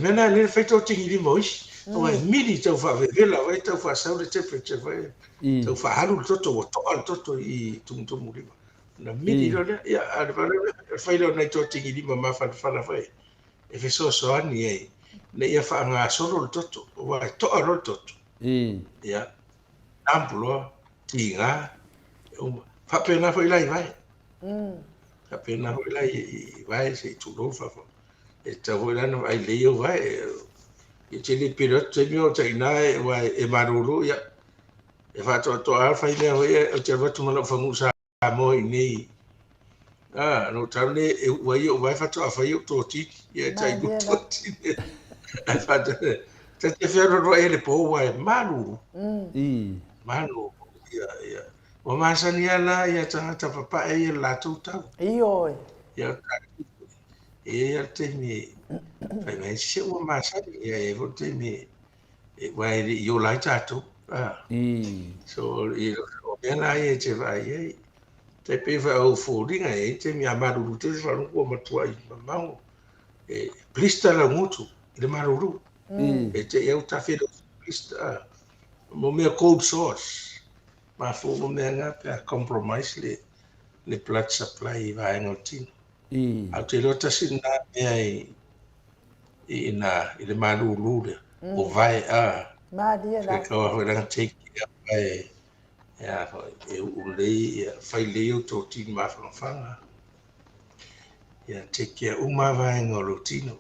mena le feito tingi lima ois o e mili tau fa vela vai tau fa sau le temperature vai tau fa halu toto o to al toto I tumutumu lima na mili lo le ia ale fai lo nei to tingi lima ma fa vai e fe so ani e ne ia fa nga solo toto o vai to alo toto ia ampulo tinga fa pena foi lai vai fa pena foi lai vai se tu lo fa e ta voi la no ai leo vai e te le pilot te mio te nai vai e marulu ia e fa to alfa i leo e te va tu malo fa musa mo nei no tarne e vai fa to fa io to ti e tai gu to ti e fa te ferro ro e le po vai marulu manu ia o masani ala ia tangata papa e la tuta Io ia ia te mi fai mai se o masani ia e vo te mi e vai io lai tatu so o bena ia te vai e te pe va o foringa e te mi amaru te fa no ko matua I mamau e blister la mutu le maruru e te eu ta fedo blister mo me cold source ma fo mo me nga pe compromise le blood supply va en otin a te lota sina me I le maruru o vai ma dia la ko ho ran take ai ya e u le fai le o to tin ma fanga ya take care uma va en rutino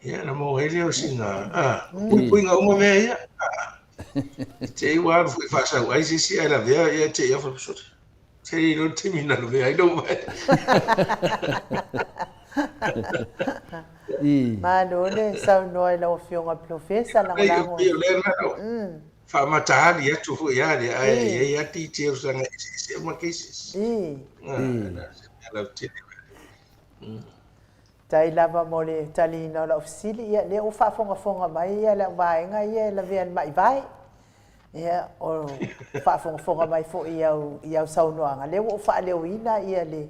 ya na mo ele o singa puinga uma me ya te wa fa sa ai si ala vea ya te ya fa so te no termina lo vea I don't ma no le sau noi la fionga profesa la la fa matali ya tu ya de ai ya ti te o sanga se ma cases la te tai lava mo le talina la ofisili ia le o fonga mai ia le vaenga ia la vean mai vai ia o fonga mai fo ia saunoanga le o fa le uina ia le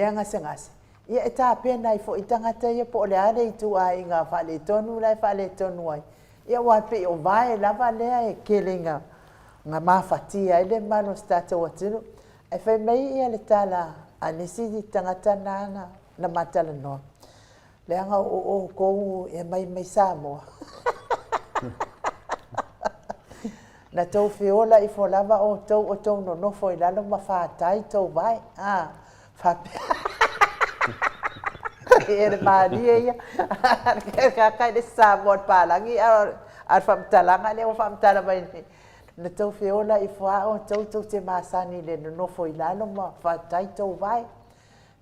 anga sengase ia e tā pēnā I fo I tangata ia po le are I tu a inga whale tonu lai whale tonu ai. Ia wape o vai lava lea e kelinga ngā mawhatia e le mano stata watinu. E whai mei ia le tala a nisi di tangata nana na matala noa. Le anga o kou e mai Samoa. Na tau whiola I fo lava o tau no nofo I lalo ma whātai tau vai. Whape. E maria ia kai de sabot palangi ar fam talanga le o fam tala mai na tau feola I fa o tau te masani le no fo ilalo ma fa tai tau vai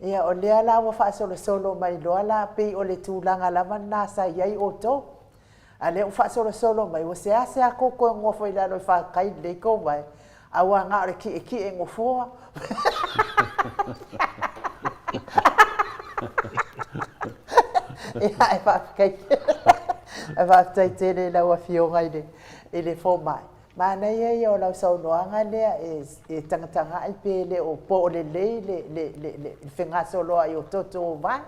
ia o le ala o fa solo mai lo ala pe o le tulanga la mana sa ia o to ale o fa solo mai o se ase a koko ngo fo ilalo fa kai le ko vai a wa nga re ki ngo fo ia e fa kai e fa tai tele la wa fionga ile fo mai ma na ia o la sau noanga le e tanga ai pele o po le finga solo ai o toto vai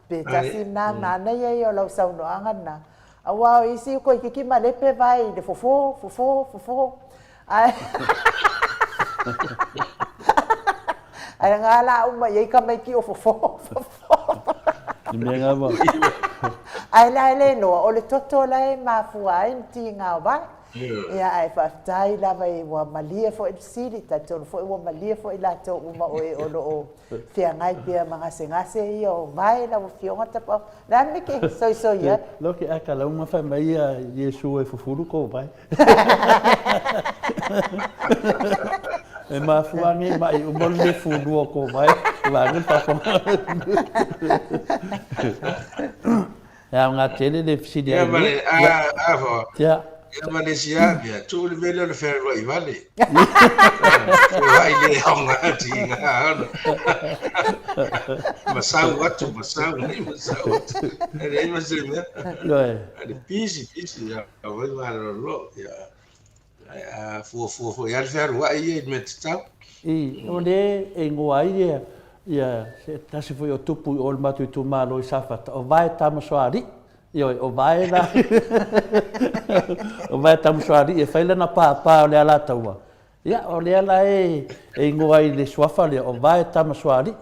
pe tasi na na ia o la sau noanga na a wa isi ko ki ma le pe vai de fofo ai ai ngala uma ia ka mai ki o fofo Menga ba. Ai lai le loa, o le toto lai mafua ai ti ngā vai. Ia ai whaftai lava i ua malia fo i siri, tatou fo i ua malia fo i lato uma o e ono o whia ngai pia mga se ngase i o vai la o fionga tapau. Nā miki, soi ia. Loki aka lau mawhai mai a Yesu e fufuru ko vai. E mafua nge mai umon le furu ko vai. Wangan paponga. Ya ngā tele le fsidi ai. Ya. Ia Malaysia dia tu le vele le fer vai vale. Vai le honga ti nga. Masau ni masau. Ele mas ele. Ele pisi ya. Vai lá lo ya. Fu ya fer vai met tau. Onde e ngoai ia se tasi foi o tupu o matu tu malo i safata. O vai tamasoari. O vai na o vai tamusoari e faila na pa le ala taua ia o le ala e ngoai le swafa le o vai tamusoari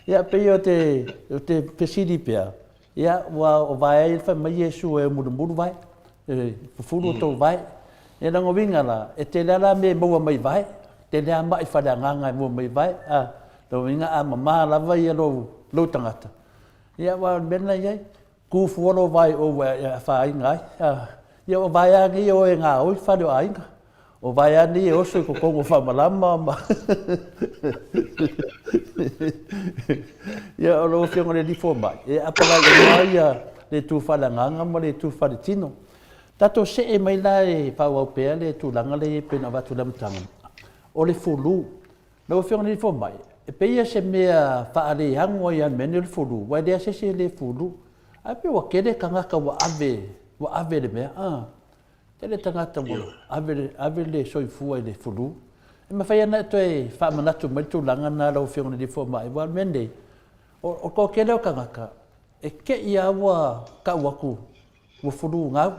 ia pe o te pesidi pia ia o vai fa mai Yesu e muru vai fulu to vai e na ngovinga la e te ala me mo mai vai te le mai fa da nganga mo mai vai do winga a mama la vai lo tangata ia wa bena ia ku fuolo vai o fa ingai ia o vai ani o e ngā oi whare o ainga o vai ani e oso ko kongo whamalama ia o lo fionga le lifo mai e apala i ia le tu whalanganga mo le tu whare tino tato se e mai la e pau au pea le tu langa le pena watu lamtanga o le fulu lo fionga le lifo mai e peia se mea whaare hango i an mene le fulu wai lea se le fulu ape wa kere kangaka wa ave le mea tele tangata mo ave le soifua i le fulu e mawhai ana to e whaamanatu mai tu langa na lau whionga ni fo mai wa mende o ko kere o kangaka e ke ia wa ka waku wa fulu ngau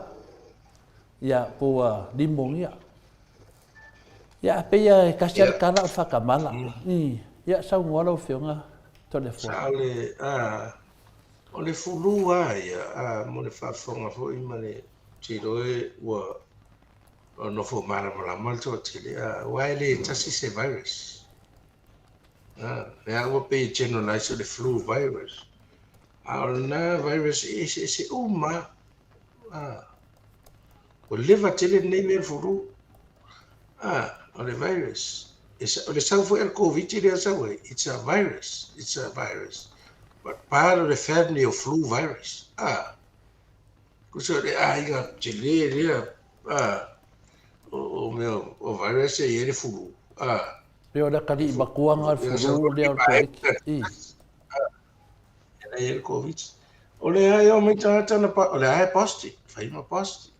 ia po limong ia ape ia e kasiar kala o whakamala ia sau ngua lau whionga to le fo o le fulu ia mo le whaafonga fo i mane tiroe ua no fo marama to tele wai le tasi se virus ua pe generalize le flu virus na virus se uma o leva tele nei me fulu o le virus o le sau fo el covid le sau it's a virus. But part of the family of flu virus. Kuso le aiga chile o virus e ele flu. Leo da kali bakuanga flu leo ele ele covid. O le ai o mai tata na o le ai posti, fai ma posti.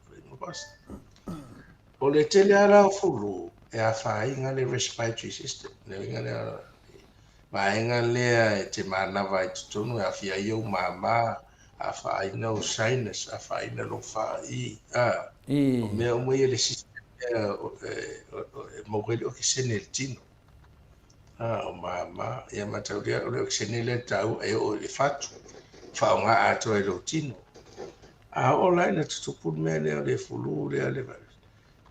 O le tele ala flu e a fai ngale respiratory system. Le ngale Vaenga lea te mana vai tutunu a fia iau mama a whaina o sinus a whaina lo whai o mea umui ele sistema mawele o ki sene le tino o mama ia matauria o le o ki sene le tau e o le fatu whaonga ato e lo tino o laina tutupun mea lea le fulu lea le vai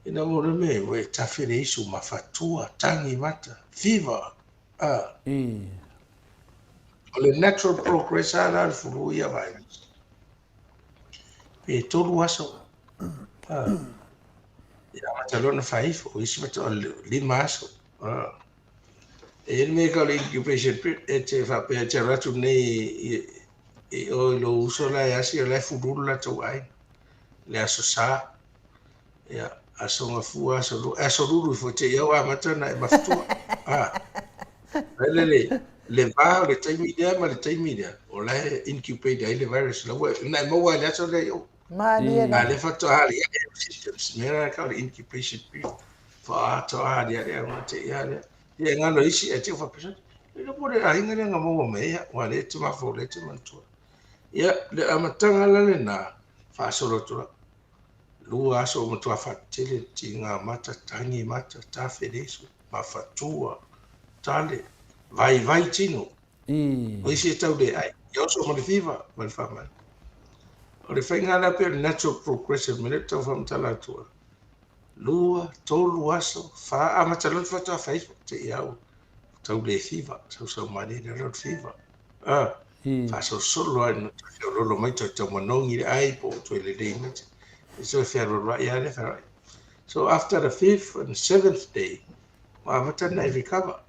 ina mo le me we tafere isu mafatua tangi mata fever o le natural progress ala le fulu ia virus pe tolu aso ia matalona faifo o isi mato lima aso e me ka le incubation period e te fa pe te ratu nei o lo uso la asi la fulu la to ai le aso sa ia aso nga fu aso lulu fo te ia wa matana e mafutua le va le taimidea ma le taimidea o la incubate ai le virus la na mo wa le aso le yo na le fato ali systems mera ka le incubation period fa to ali ale ma te ia le ia ngalo isi e te fa pesa le pore ai ngale ngamo me ia wa le te ma fo le te mantua ia le amatanga la le na fa solo to lua aso mo to fa tele tinga mata tangi mata ta fedeso ma fatua tale vai tino o isi tau de ai yo so mo le fiva mal fa mal O le whaingala pe o natural progression me le tau whamtala atua. Lua, tolu aso, wha amatalon whatua Facebook te iau. Tau le fiva, sau mani le road fiva. Fa so solo ai no te lolo mai tau manongi le ai po tu le dei mate. So whero rai ale wharai. So after the 5th and 7th day, matana I recover.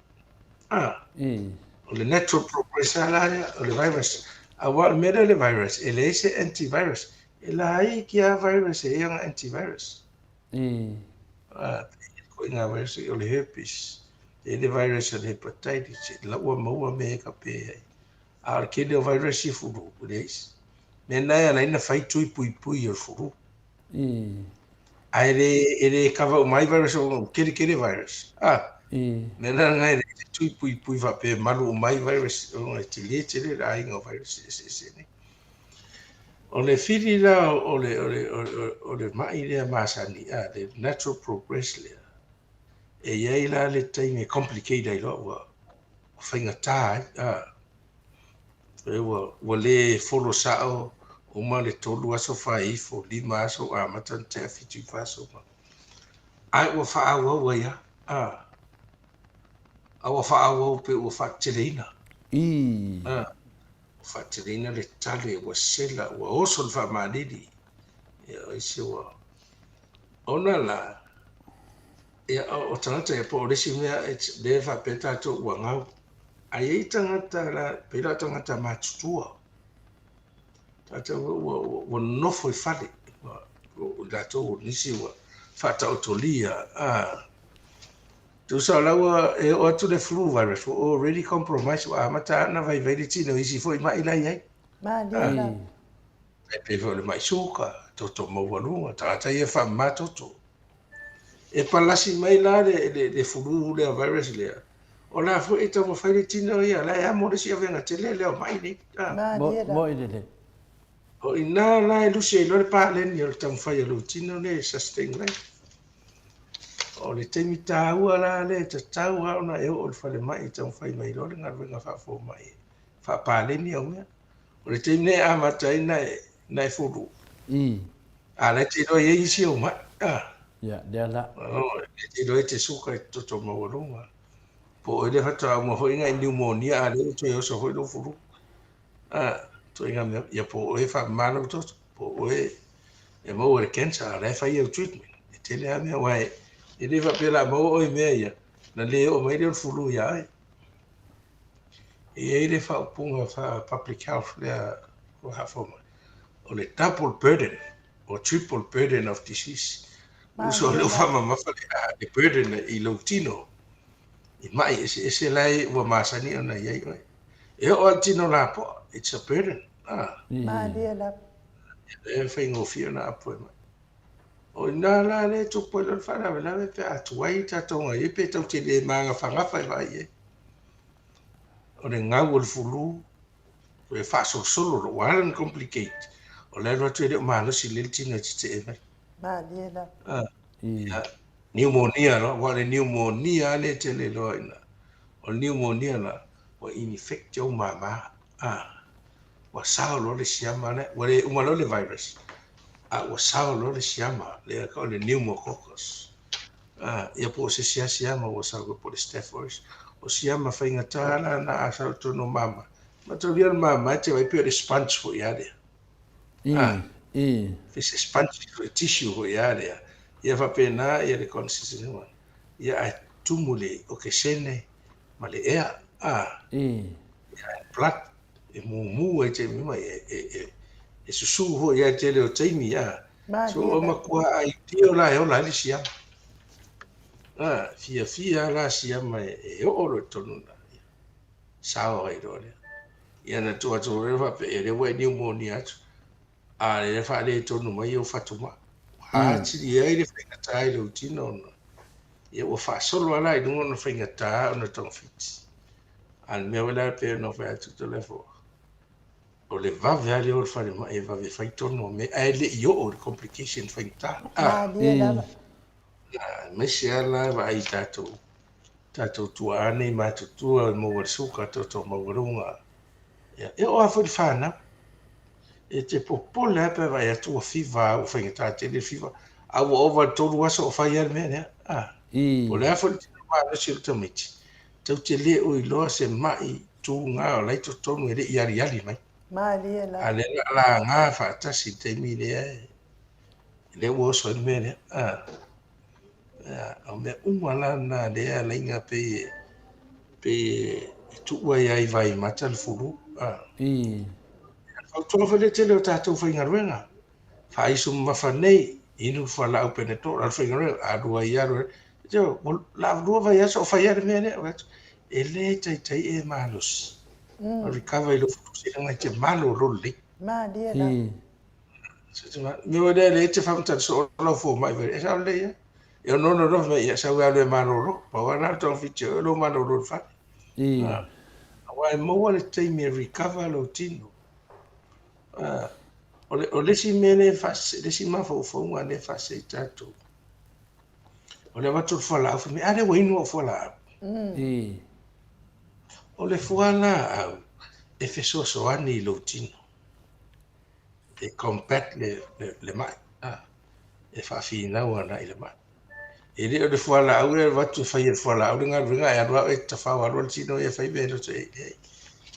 O le natural progression ala o le virus. Awal mera le virus, ele ese antivirus. Ela ai kia virus e yang antivirus. Ko inga virus o le herpes. Ele virus o le hepatitis. La ua maua me ka pe ai. A ke le virus i furu, uleis. Me nai ana ina fai tui pui o furu. Ai ele kava o mai virus o kere virus. Me nai tui pui va pe malu o mai virus o tile la inga virus ese ne. O le fili la o le mai le masani le natural progress le. E iai la le taimi complicated ai lo wa whainga tā wa le folo sao o ma le tolu aso whaifo lima aso a matan te afitu faso ma. Ai wa whaawa wa ia a wa whaawa pe wa whaateleina. Whaateleina le tale wa sela wa oso le whaamanidi. Ia isi wa ona la ia o tangata e po orisi mea le whaapeta to ua ngau. Ai ei tangata la pera tangata matutua. Tata wa nofo I whale. Dato o nisi wa whata o tolia. Tu sa lawa e o atu le flu virus wa already compromised wa amata ana vai vai tino isi foi mai lai ai. E pe le mai suka toto mawalunga tata ia wha matoto. E palasi mai la le flu le virus le. O la fu e tamo fai tino ia la e amo le sia venga tele le o mai ni. Mo ile. O ina la e lusi e lore pa le ni o tamo fai lo tino le sustain lai. O le temi tāua la le te tāua ona e o le whale mai tamo fai mai lore ngā venga whafo mai. Wha pa le ni au mea. O le temi ne amata ina e furu. A le te roi e isi o mai. Ya, dia la. Te roi te suka e toto mawalunga. Po e le hata mo hoi ngai pneumonia a le to yo so hoi lo furu. To inga me ya po e fa malo to po e mo e cancer le fa yo treatment. E te le me wai e le va pela mo o me ya. Na le o me le furu ya. E le fa punga fa public health le o ha fo. O le double burden or triple burden of disease. Uso le fa ma fa the burden I lo tino. I mai ese lai ua masani ona iai oi. E o tino la po, it's a burden. E whaingo fio na apo e mai. O ina la le tupo ilo whana wela me pe atuai tatonga I pe tau te le maanga whangafa I vai e. O le ngau o le fulu, o e whaso solo lo waran complicate. O le roa tuere o maano si le tino te e mai. Pneumonia no wa le pneumonia le tele loina o pneumonia la wa infectio mama wa sao lo le siama le wa le umalo le virus wa sao lo le siama le ko le pneumococcus ia po se siama wa sao po le staph aureus o siama fainga tala na asal to no mama ma to le mama te vai pe le sponge fo ia de this sponge tissue fo ia de ia fa pena ia le consistency one ia ai tumule o ke sene ma le ea ia blood e mu e te mi e susu ho ia te le o taimi ia so o makua ai tio la e o la sia fia la sia ma e o lo tonu na sao ai do ia na tu re fa pe le we pneumonia le fa le tonu mai o fatuma tiri ai le whaingata ai lau tino ona. Ia ua whaasolo ala I nunga na whaingata ona tong fiti. Al mea wela pe no whai atu to lefo. O le vave ale o le whare mai e vave whaitono me ai le I o le complication whaingata. Mese ala wa ai tātou. Tātou tua ane ma tutua mo wale suka toto mawarunga. Ia o a whai whanau. e te popole ape vai atu fiva o fai ta te le fiva au over tolu aso o fai al mene o le afo te ma le sil tamiti tau te le o ilo se mai tu nga o lai to tonu ele yari yari mai ale la nga fa ta si te mi le wo so mene o me umala na le ala inga pe tu wa ai vai matal furu o to fa le te le ta tu fa inga renga fa isu mafanei inu fa la open to al fa inga a dua ia jo la dua vai aso fa ia mene ele tai e malos o recover lo fu se nga te malo rolli mi o le te fa mta so lo fu mai ve sa le io non lo me ia sa wa le malo ro pa wa na to fi che lo malo ro fa wa mo le te mi recover lo tino o le si mene fa le si ma fo nga le fa se tato o le watu fala fu mi ale wa inu fala o le fuala e fe so ani lo tino e combat le mai e fa fina wana ile mai e le o le fuala au le watu fa ye fuala au nga ringa ya ro e ta fa wa ro tino e fa i be te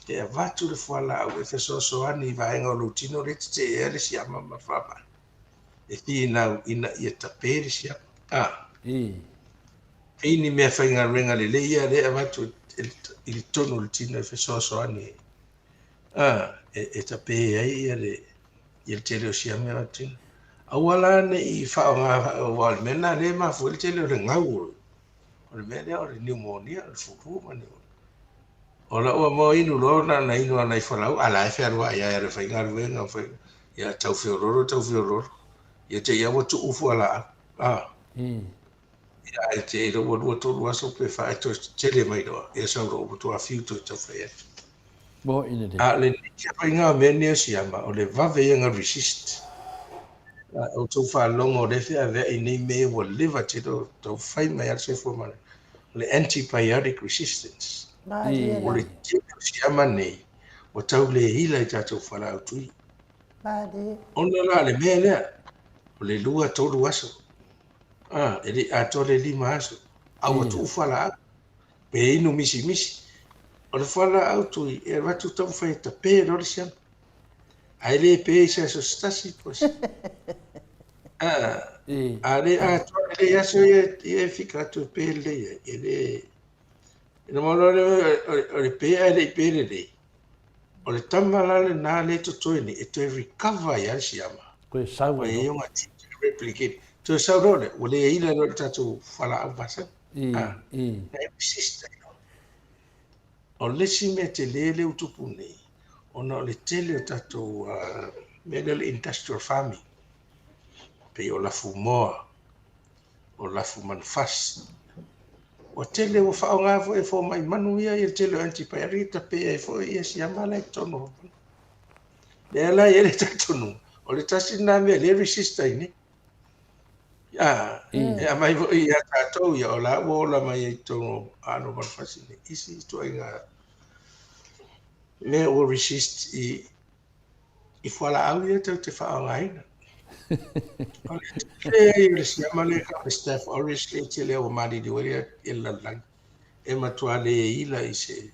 e watu le fuala au e fe so ani va nga lo tino le te e le si ama ma fa ba e fina ina ye ta pe le si ini me fa nga ringa le ia le watu il tono le tino e fe so ani e ta pe ai le il te le si ama tino awala ne i fa nga wal mena le ma fu te le ngau o le mena o le pneumonia o fu ma ne o la o mo inu lo na inu ana i fa ala e fa ro ya re fa ngar ve nga fa ya tau fi ro ya te ya mo tu fu ala ya te ro wo to lo so pe fa to te le mai do e so ro to a fiu to fa ya bo ina de le ti fa nga mena si ama o le va ve nga resist o tau whalongo le fea vea I nei me wa liver te tau whai mai ar se fo mana. Le antibiotic resistance. O le tino si ama nei. O tau le hila I tātou whala au tui. Ona la le mea lea. O le lua tolu aso. E le ato le lima aso. Au atu whala au. Pe inu misi. O le whala au tui. E ratu tau whai ta pe rori siam. Ai le pe se so stasi pos. Ale le aso e fica tu pele ele no le pe ele pele le o le tamala le na le to toini e to recover ya siama ko sa wa e un ati replicate to sa role o le ila lo tatu fala abasa e persiste o le si mete le utupuni ona le tele tatu middle industrial farming pe o la fumoa o la fumanfas o tele o fa nga fo e fo mai manu ia e tele antipyretic pe e fo ia si amala tono le la ele tono o le tasina me le resista ini e mai vo ia tato ia o la mai tono ano manfas ni isi to inga le o resist I fola au ia te fa nga le si amale ka staff always le tele o mali di wale illa lang e matuale ila ise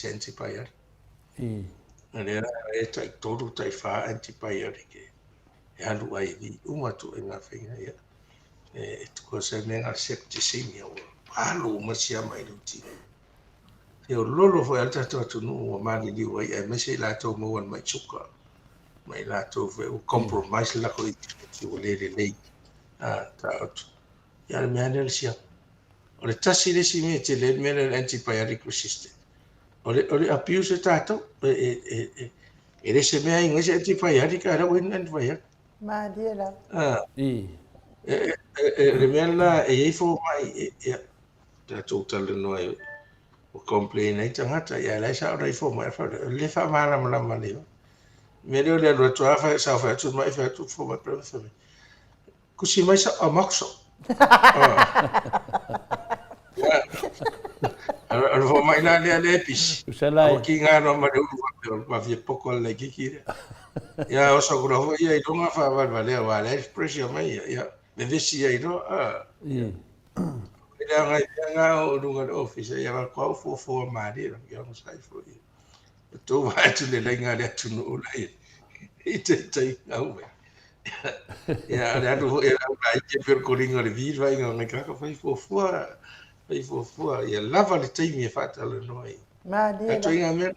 antipyretic ale e tai todo tai fa antipyretic e alu ai di uma tu e nga fenga ia e ko se menga septicemia o alu ma si mai luti e o lolo foi alta to no o mali di wale e me se la to mo wan mai chuka mai la to ve o compromise la ko I o le ta atu ya me anel sia o le tasi le si me te le me le antibiotic resistant o le abuse ta to e le se me ai ngese antibiotic ara wen antibiotic ma dia la le me la e fo mai ta total no o complain ai tangata ya la sa ora fo mai fa le fa mala mala le me le lo to fa sa fa tu mai fa tu fo mai pre fa kusi mai sa amakso al fo mai na le pis o ki nga no ma de va vi poco le ki Ya o so gro ia I donga fa vale wa le pressure mai ya me vesi ia do ida nga o dunga office ya ko fo ma di ya mo sai fo to va tu le lenga le tu no lai te ngau ya le atu era una che per colingo le viva in una cacca fai fo ya lava le taimi e fatta le noi Ma dia atu la. inga me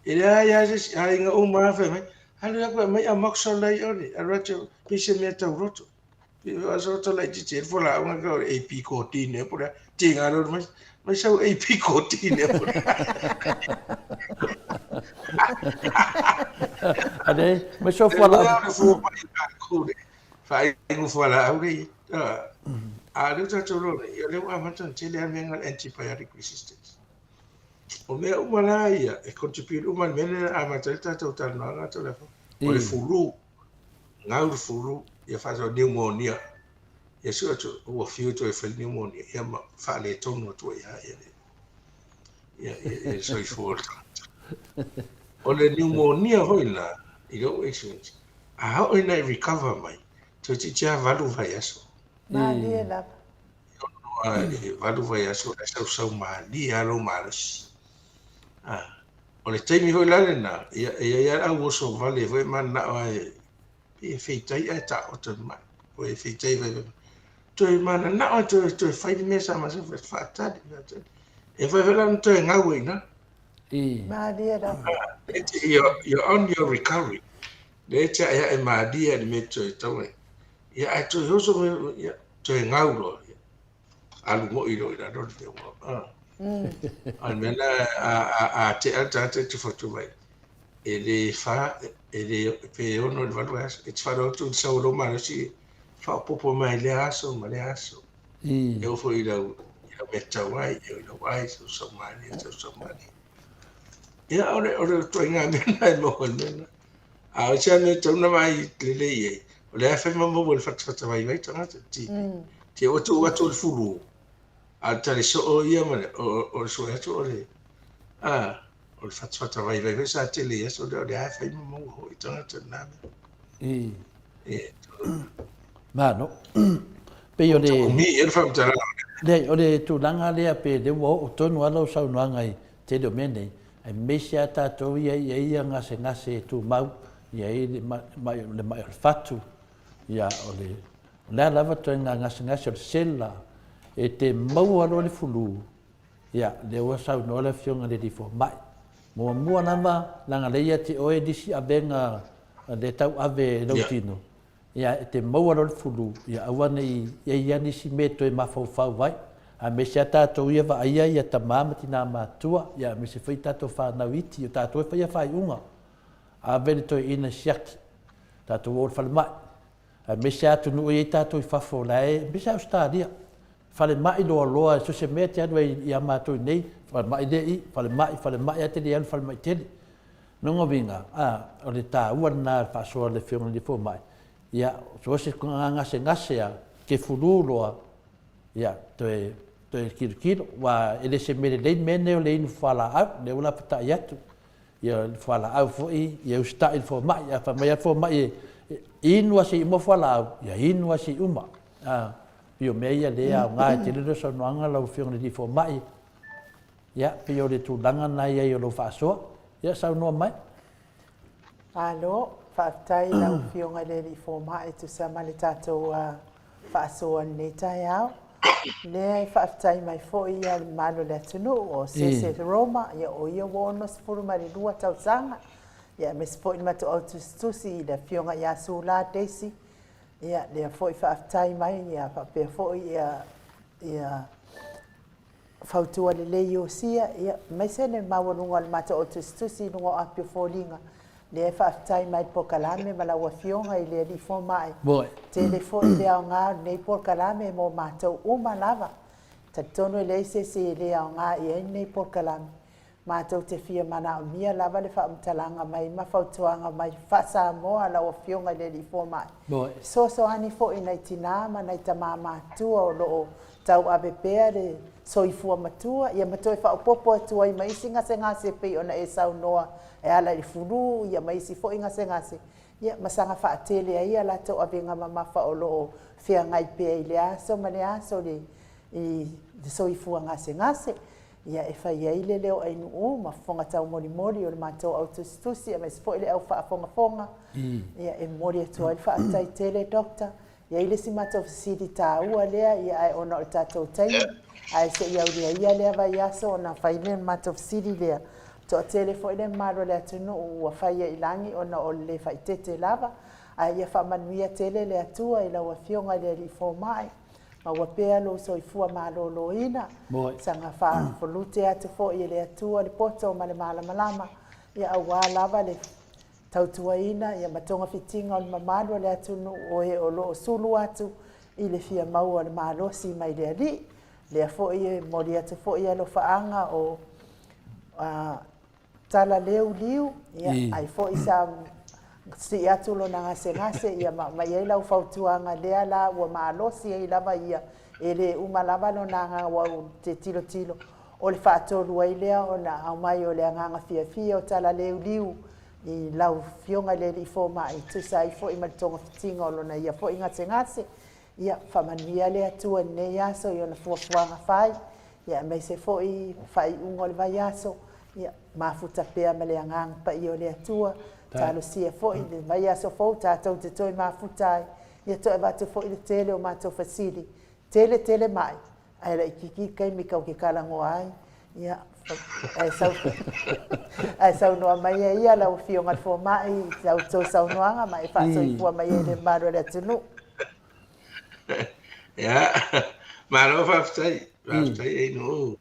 ya just inga uma fa mai halu ko mai a moxo lai oni a roto pise me ta roto a roto lai ti fo la una ko e pico tine pura tinga lo mai sau e pico tine pura ade me so fala fai ngu fala au dei a le ta tolo ia le wa matan te le menga antibiotic resistance o me o malaia e contribute o mal mele a mata ta ta ta na nga to le o le fulu ngau fulu ia fa so pneumonia ia so to o fiu to e fa pneumonia ia ma fa le tono to ia so I for o le pneumonia hoina I don't experience a o ina recover mai to ti tia valu vai aso Ma dia la. valu vai aso e sau mali alo malas o le taimi hoi lale na ia au so vale vai mana e feitai e ta o te mai o e feitai vai to e mana na o to fai me sa ma se fa ta e vai vela to e ngau ina Ma dia la. you're on your recovery le te ia e madia ni me to e tau ia ai to hoso ia to e ngau ro alu mo iro ira do te mo an mena a te te foto vai ele fa ele pe ono le valuas e fa do tu sa lo ma si fa popo mai le aso eu foi ira me tawai eu vai so mani ia ore to inga mena mo mena a cha me to na mai le ye o le fa mo mo le fa vai tanga ti o tu o fulu a tale so o ia ma o so e to le o le fa vai sa tele ia so le a fa mo mo ho tanga na ma no pe yo le mi e fa tala le o le tu langa le pe de wo o tonu ala sa no ngai te do mene ai mesia ta to ia ngase tu mau ia le mai fatu ia o le la lava to ngase sela e te mau alo le fulu ia le wa sa no le fionga le di fo mai mo mo lava langa le ia te oe disi abenga le tau ave lautino ia te mau alo le fulu ia awana ia ni si meto e mafau vai a me se tatou ia va ia tamama tina matua ia me se foi tatou fa na witi o tatou fa ia fa unga a vele to ina siaki tatou o fa mai a me se atu no ia tatou fa fo lai me se australia fa le mai lo so se mete adu ia matou nei fa mai dei fa le mai ate dia fa mai tele no ngovinga o le ta ua fa so le fiona di fo mai ia so se ngase ya ke fululoa ia to kilo wa ele se mele le mene o le inu fala au le una pata yatu ia fala au foi ia usta il fo mai ia fa mai fo mai inu asi mo fala au ia inu asi uma pio meia le a nga te le so no anga la fiong di fo mai ia pio le tu langa na ia yo lo fa so ia sa no mai Alo, whaatai lau whionga le li fo mai tu sa mali tātou whaasoa ni tai au. Le whaatai mai fo ia le malo le atunu o se Roma, ia o ia wono sifuru mari lua tau sanga. Ia me sifo i matu au tustusi le whionga ia su la desi. Ia le fo i whaatai mai, ia whapea fo ia whautua le le o sia. Ia mai sene mawarunga le matu au tustusi nungo apio fōlinga. Le whaatai mai po kalame ma laua whionga i le li fo mai. Telefoni le au ngā nei po kalame mo mātou uma lava. Tatono le se le au ngā i nei po kalame. Mātou te fia mana o mia lava le whaamtalanga mai mawhautuanga mai whasa moa laua whionga le li fo mai. So ani fo i nei tina ma nei ta mā mātua o loo tau abepea le soifua matua ia matoe whaopopo atua i maisi ngase pei ona e saunoa e ala i furu ia maisi fo i ngase ia masanga whaatele a ia lato avenga mama whaolo whia ngai pea i le aso ma le aso le i soifua ngase ia e whai ai le leo ainu o ma fonga tau mori o le mātou au tusi a maisi fo i le au whaafonga ia e mori atua i whaatai tele dokta ia ile si mātou fasiri tā ua lea ia ai ona o tātou taimi ai se ia ia lea vai aso ona whai le mātou fasiri lea to tele fo ile maro le atunu ua whai i langi ona o le whai tete lava ai ia whamanuia tele le atua i lau a fionga le li fo mai ma ua pea lo soifua malo ina sanga wha folute atu fo i le atua le poto ma le malama ia awa lava le tautua ina ia matonga fitinga o le mamalo le atunu o e o lo sulu atu i le fia mau o le malosi mai le ali le fo i mori atu fo i alo faanga o tala leu liu ia ai fo i sa si atu lo na ngase ia ma ia lau fautuanga le ala ua malosi i lava ia ele uma lava lo na wa te tilo o le faatolu ai lea o na au mai o le anganga fia o tala leu liu i lau fionga le li fo mai tu sai fo i maltonga fitinga o lona ia fo i ngase ia whamanuia le atua nei aso i ona fuafuanga whai ia mai se fo i whai ungo le vai aso ia mafuta pea ma le angang pa i o le atua talo sia fo i le vai aso fo tātou te toi mafuta ai ia toi vatu fo i le tele o mātou fasili tele mai ai la ikiki kai mi kau ke kalango ai ia ai sau noa mai ia lau fionga fo mai sau saunoanga mai fa soifua mai le maro le tunu ia malo faftai e no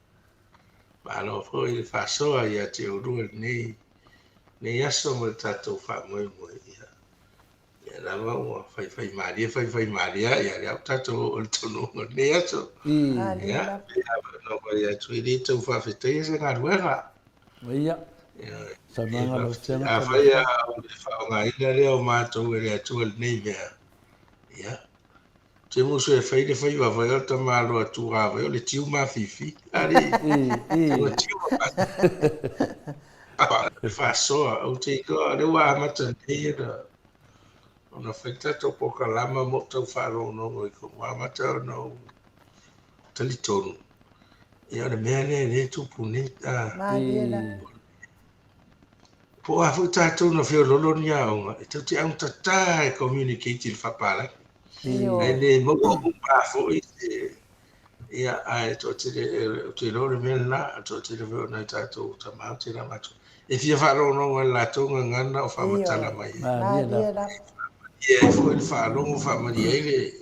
malo fo i fa soa ia te uru nei aso mo tatou fa mo ia lava ua fai maria ia le au tatou o le tonu nei aso ia ia tuiri tau whawhetai se ngā ruenga. Ia. Samanga lo tēnā. A whai a whaonga ina leo mātou e rea tua nei mea. Ia. Te musu e whai le whai wa whai o ta mālo a tu a whai o le tiu mā whiwhi. Ari. O tiu mā. E whasoa. Au te ikoa rewa amata nei e da. Ona whai tato poka lama mo tau wharo nongo i ko amata o no talitonu. Ia le mea le tupu ni po a fu tātou na whio lolo ni aonga e tau te au tata e communicate il whapara e le moko upa fo i ia ai to te lolo mea na to te whio na tātou ta mau te na matu e fia wharongo e la tonga ngana o whamatala mai ia e fo il wharongo whamari e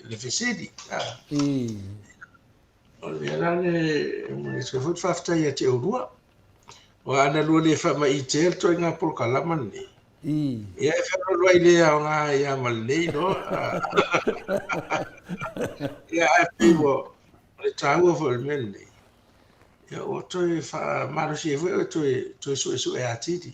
le fesedi o le alane se fut fafta ia te urua o ana lua le fa mai tel to nga por kalama ni ia e fa lo ile a nga ia mal nei no ia e pivo le tau fo el men ni ia o to e fa maro si vo to so e atiti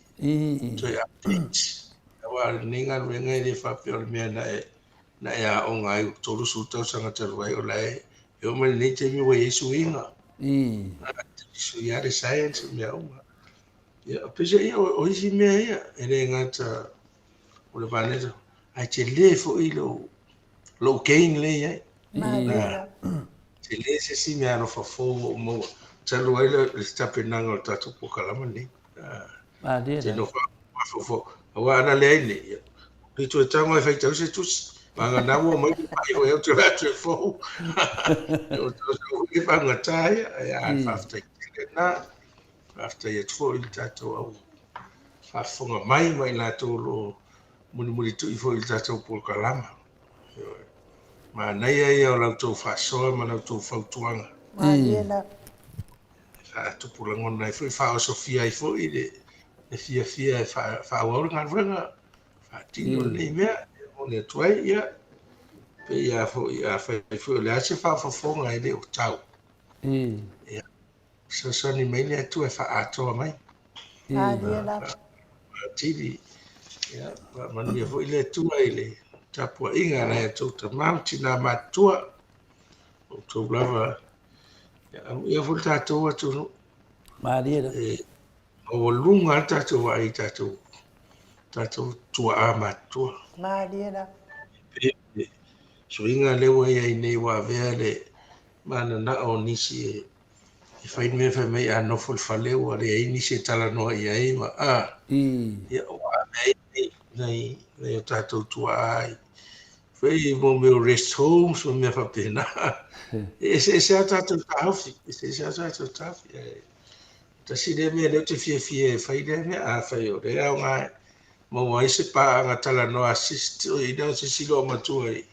to e apit wa ninga wenga le fa pe o me na ia o nga i to su to sanga te wai o lai eu me nem teve o isso inga isso ia de science me uma ia pese ia hoje me ia ele ngata o le planeta ai te le fo i lo gain le ia te le se si me ano fa fo mo te lo ele sta penanga o tatu po kalama ni te no fa wa ana le ni ni tu tango e fa tau se tus Manga nawo mai pai o eu te ratu fo. Eu tô que panga tai a fafta na after ye fo il tato au. Fa fonga mai na to lo muni tu fo il tato por kalama. Ma nei ai o la to fa so ma na to fa tuanga. Mariela. Fa to por ngon nai fo fa Sofia i fo i le fia fa o nga fa tino nei mea le tuai ia pe ia fo le ase fa fonga ele o tau ia so ni mai le tu e fa ato mai Mariela tili ia man ia fo ile tu ele tapu inga na tu ta mountain na matua o tu lava Ia fo tātou atu no. Maria. O lunga tātou ai tātou tua a matua. Maria. So inga lewa ia nei wa vea le mana na o nisi e whai me whai mei a nofol whaleu a le ai nisi e tala noa ia e ma ia o a mei nei o tātou tua ai. Whai mo me o rest home so me whapena. E se a tātou tāwhi, se a tātou tāwhi. Ta si le me le te fie whai le me a whai o rea o ngai. Mo mai se pa anga tala noa assist o ina se silo matua i.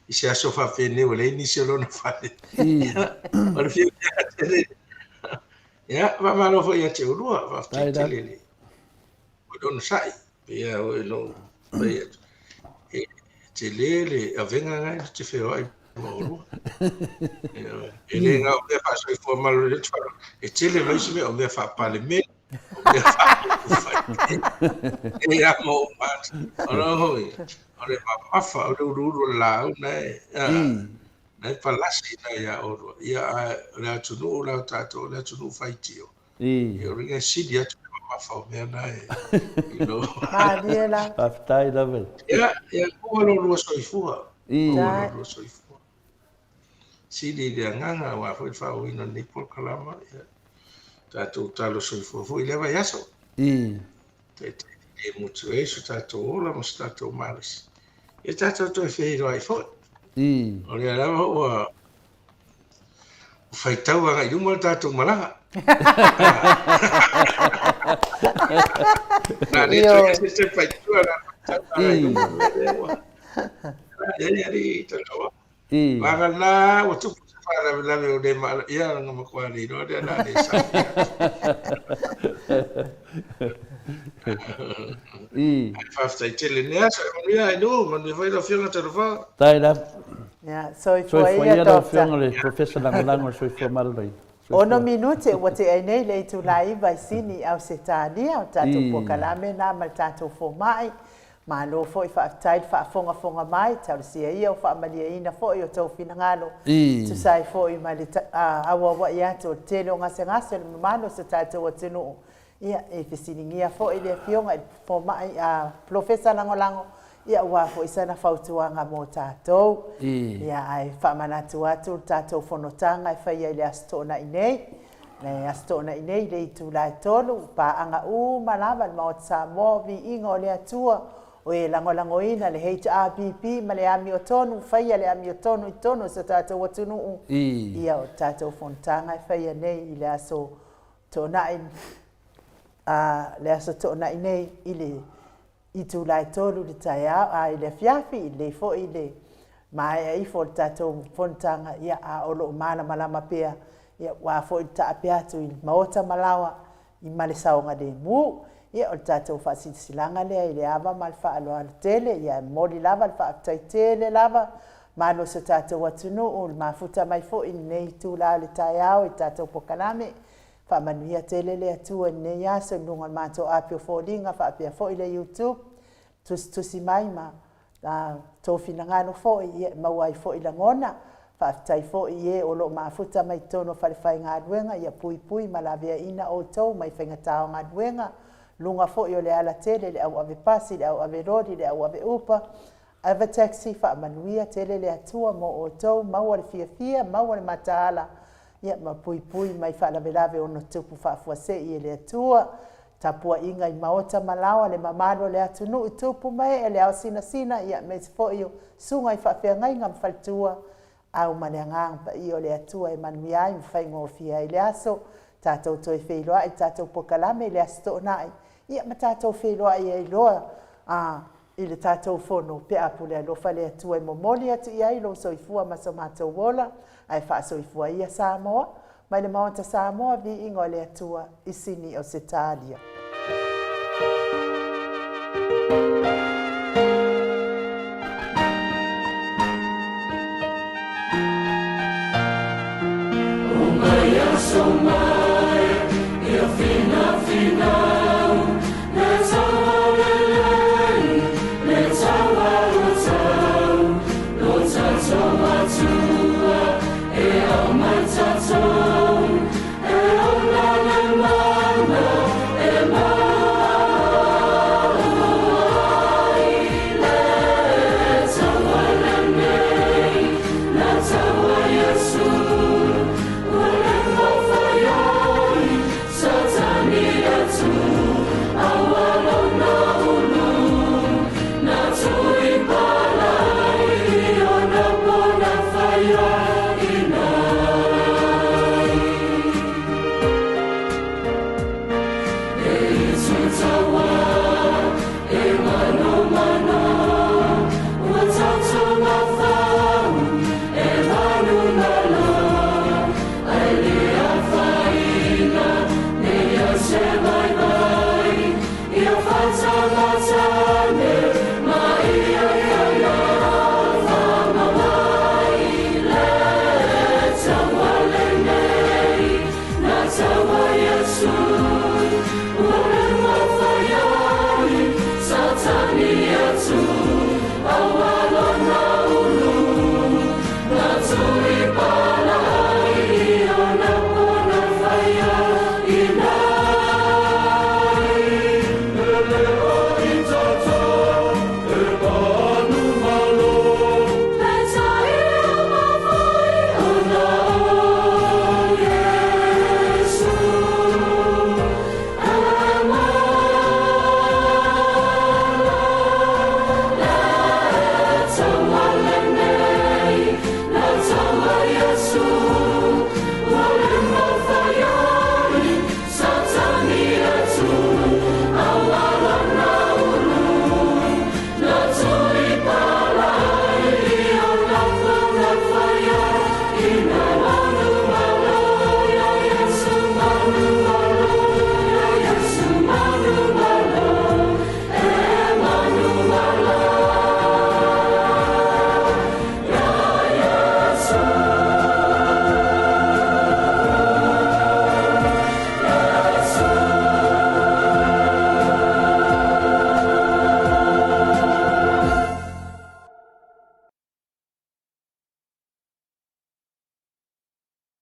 I se aso whapene o le ni se lona whale. O le fie tele. Ia, mamalo fo ia te urua, whapte tele le. O dona sai, ia o ilo, te le, a venga ngai te wheo ai ma urua. E le ngā o mea whaasoi fua malo le tuaro. E tele maisi me o mea whapale me. O mea whapale. E a mo mati. O no hoi. O le mapafa, o le ururu lau nei. Nei palasi na ia orua. Ia le atunu o lau tātou, le atunu whaitio. Ia ringa sidi atu le mapafa o mea nei. Mariela. Paftai lavel. Ia kua lo lua soifua. Kua lo soifua. Sidi le nganga wa foi whao ina ni por kalama. Tātou talo soifua. Foi lewa yaso. E mutu e so tātou ola mo tātou maris. E tātou toi whehiro ai foi. O le alawa o whaitau anga i umar tātou malanga. Nā ne toi se whaitua na tātou anga i umar. Ia tanawa. Manga nā o tupu se whara lawe o le maa. Ia nga makwari no le nā ne sa. Whaftai tele nea sa manuia e no, manu e whaira whianga tarawa. Tai la. Ia, soifua ia dokta. Le professor langolango soifua malai. Ono minute wa te ai nei le tu laiva sini au se tālia o tātou pokalame nā mal tātou fōmai. Ma lo foi whaatai whaafonga mai, tau sia ia o whaamalia ina foi o tau whinangalo. Tu sai foi ma le awa ia to tele o ngase le mamano se tātou o tenu. Ia e whisiningia foi le fionga i fōmai a professor langolango. Ia ua foi sana whautuanga mō tātou. Ia ai whaamanatu atu tātou whanotanga e whaia i le astona i nei. Le astona i nei le itu lai tolu. Pa anga malawa le maot Samoa vi inga o le atua. O e langolangoina le HRPP ma le ami o tonu. Whaia le ami o tonu i tonu sa tātou atunu. Ia o tātou whanotanga e whaia nei i le aso tōna i le aso tōna i nei i le i tu lai tolu le tai a i le fiafi i le fo i le mai i fo tātou fontanga ia a olo mana malama pea ia wa fo i ta pea tu i maota malawa i male saonga de mu ia o tātou whasilanga lea i le ava mal wha alo al tele ia mori lava al wha tai tele lava mano sa tātou atunu o mafuta mai fo i nei tu la le tai au i tātou pokalame fa manuia tele le atua nei aso nunga mato apio folinga fa apia fo ile YouTube tusi mai ma to finangano fo i mawai fo ila ngona fa tai fo i o lo mafuta mai tono fa fai ngadwenga ia pui malavia ina o to mai fenga tao ngadwenga lunga fo i le ala tele le au ave pasi le au ave rodi le au ave upa ave taxi fa manuia tele le atua mo o to mawal fia mawal matala ia ma pui mai whalavelave ono tupu whaafuase i le atua. Tapua inga i maota malawa le mamalo le atunu i tupu mai e le au sina ia me se fo iyo sunga i whaafea ngai ngam whaltua au mane ngang pa iyo le atua e manuiai mwhai ngofia i le aso. Tātou toi wheiloa i tātou pokalame i le aso tō nai. Ia ma tātou wheiloa i e loa i le tātou whono pe apu le alofa le atua i momoli atu i ailo soifua maso mātou wola. Ai wha soifua ia Samoa, mai le maonta Samoa vi ingo le atua i sini o se tālia. O mai aso mai, ia finau, le tawa lelei, le tawa lo tau atua. E o mai tatou Tau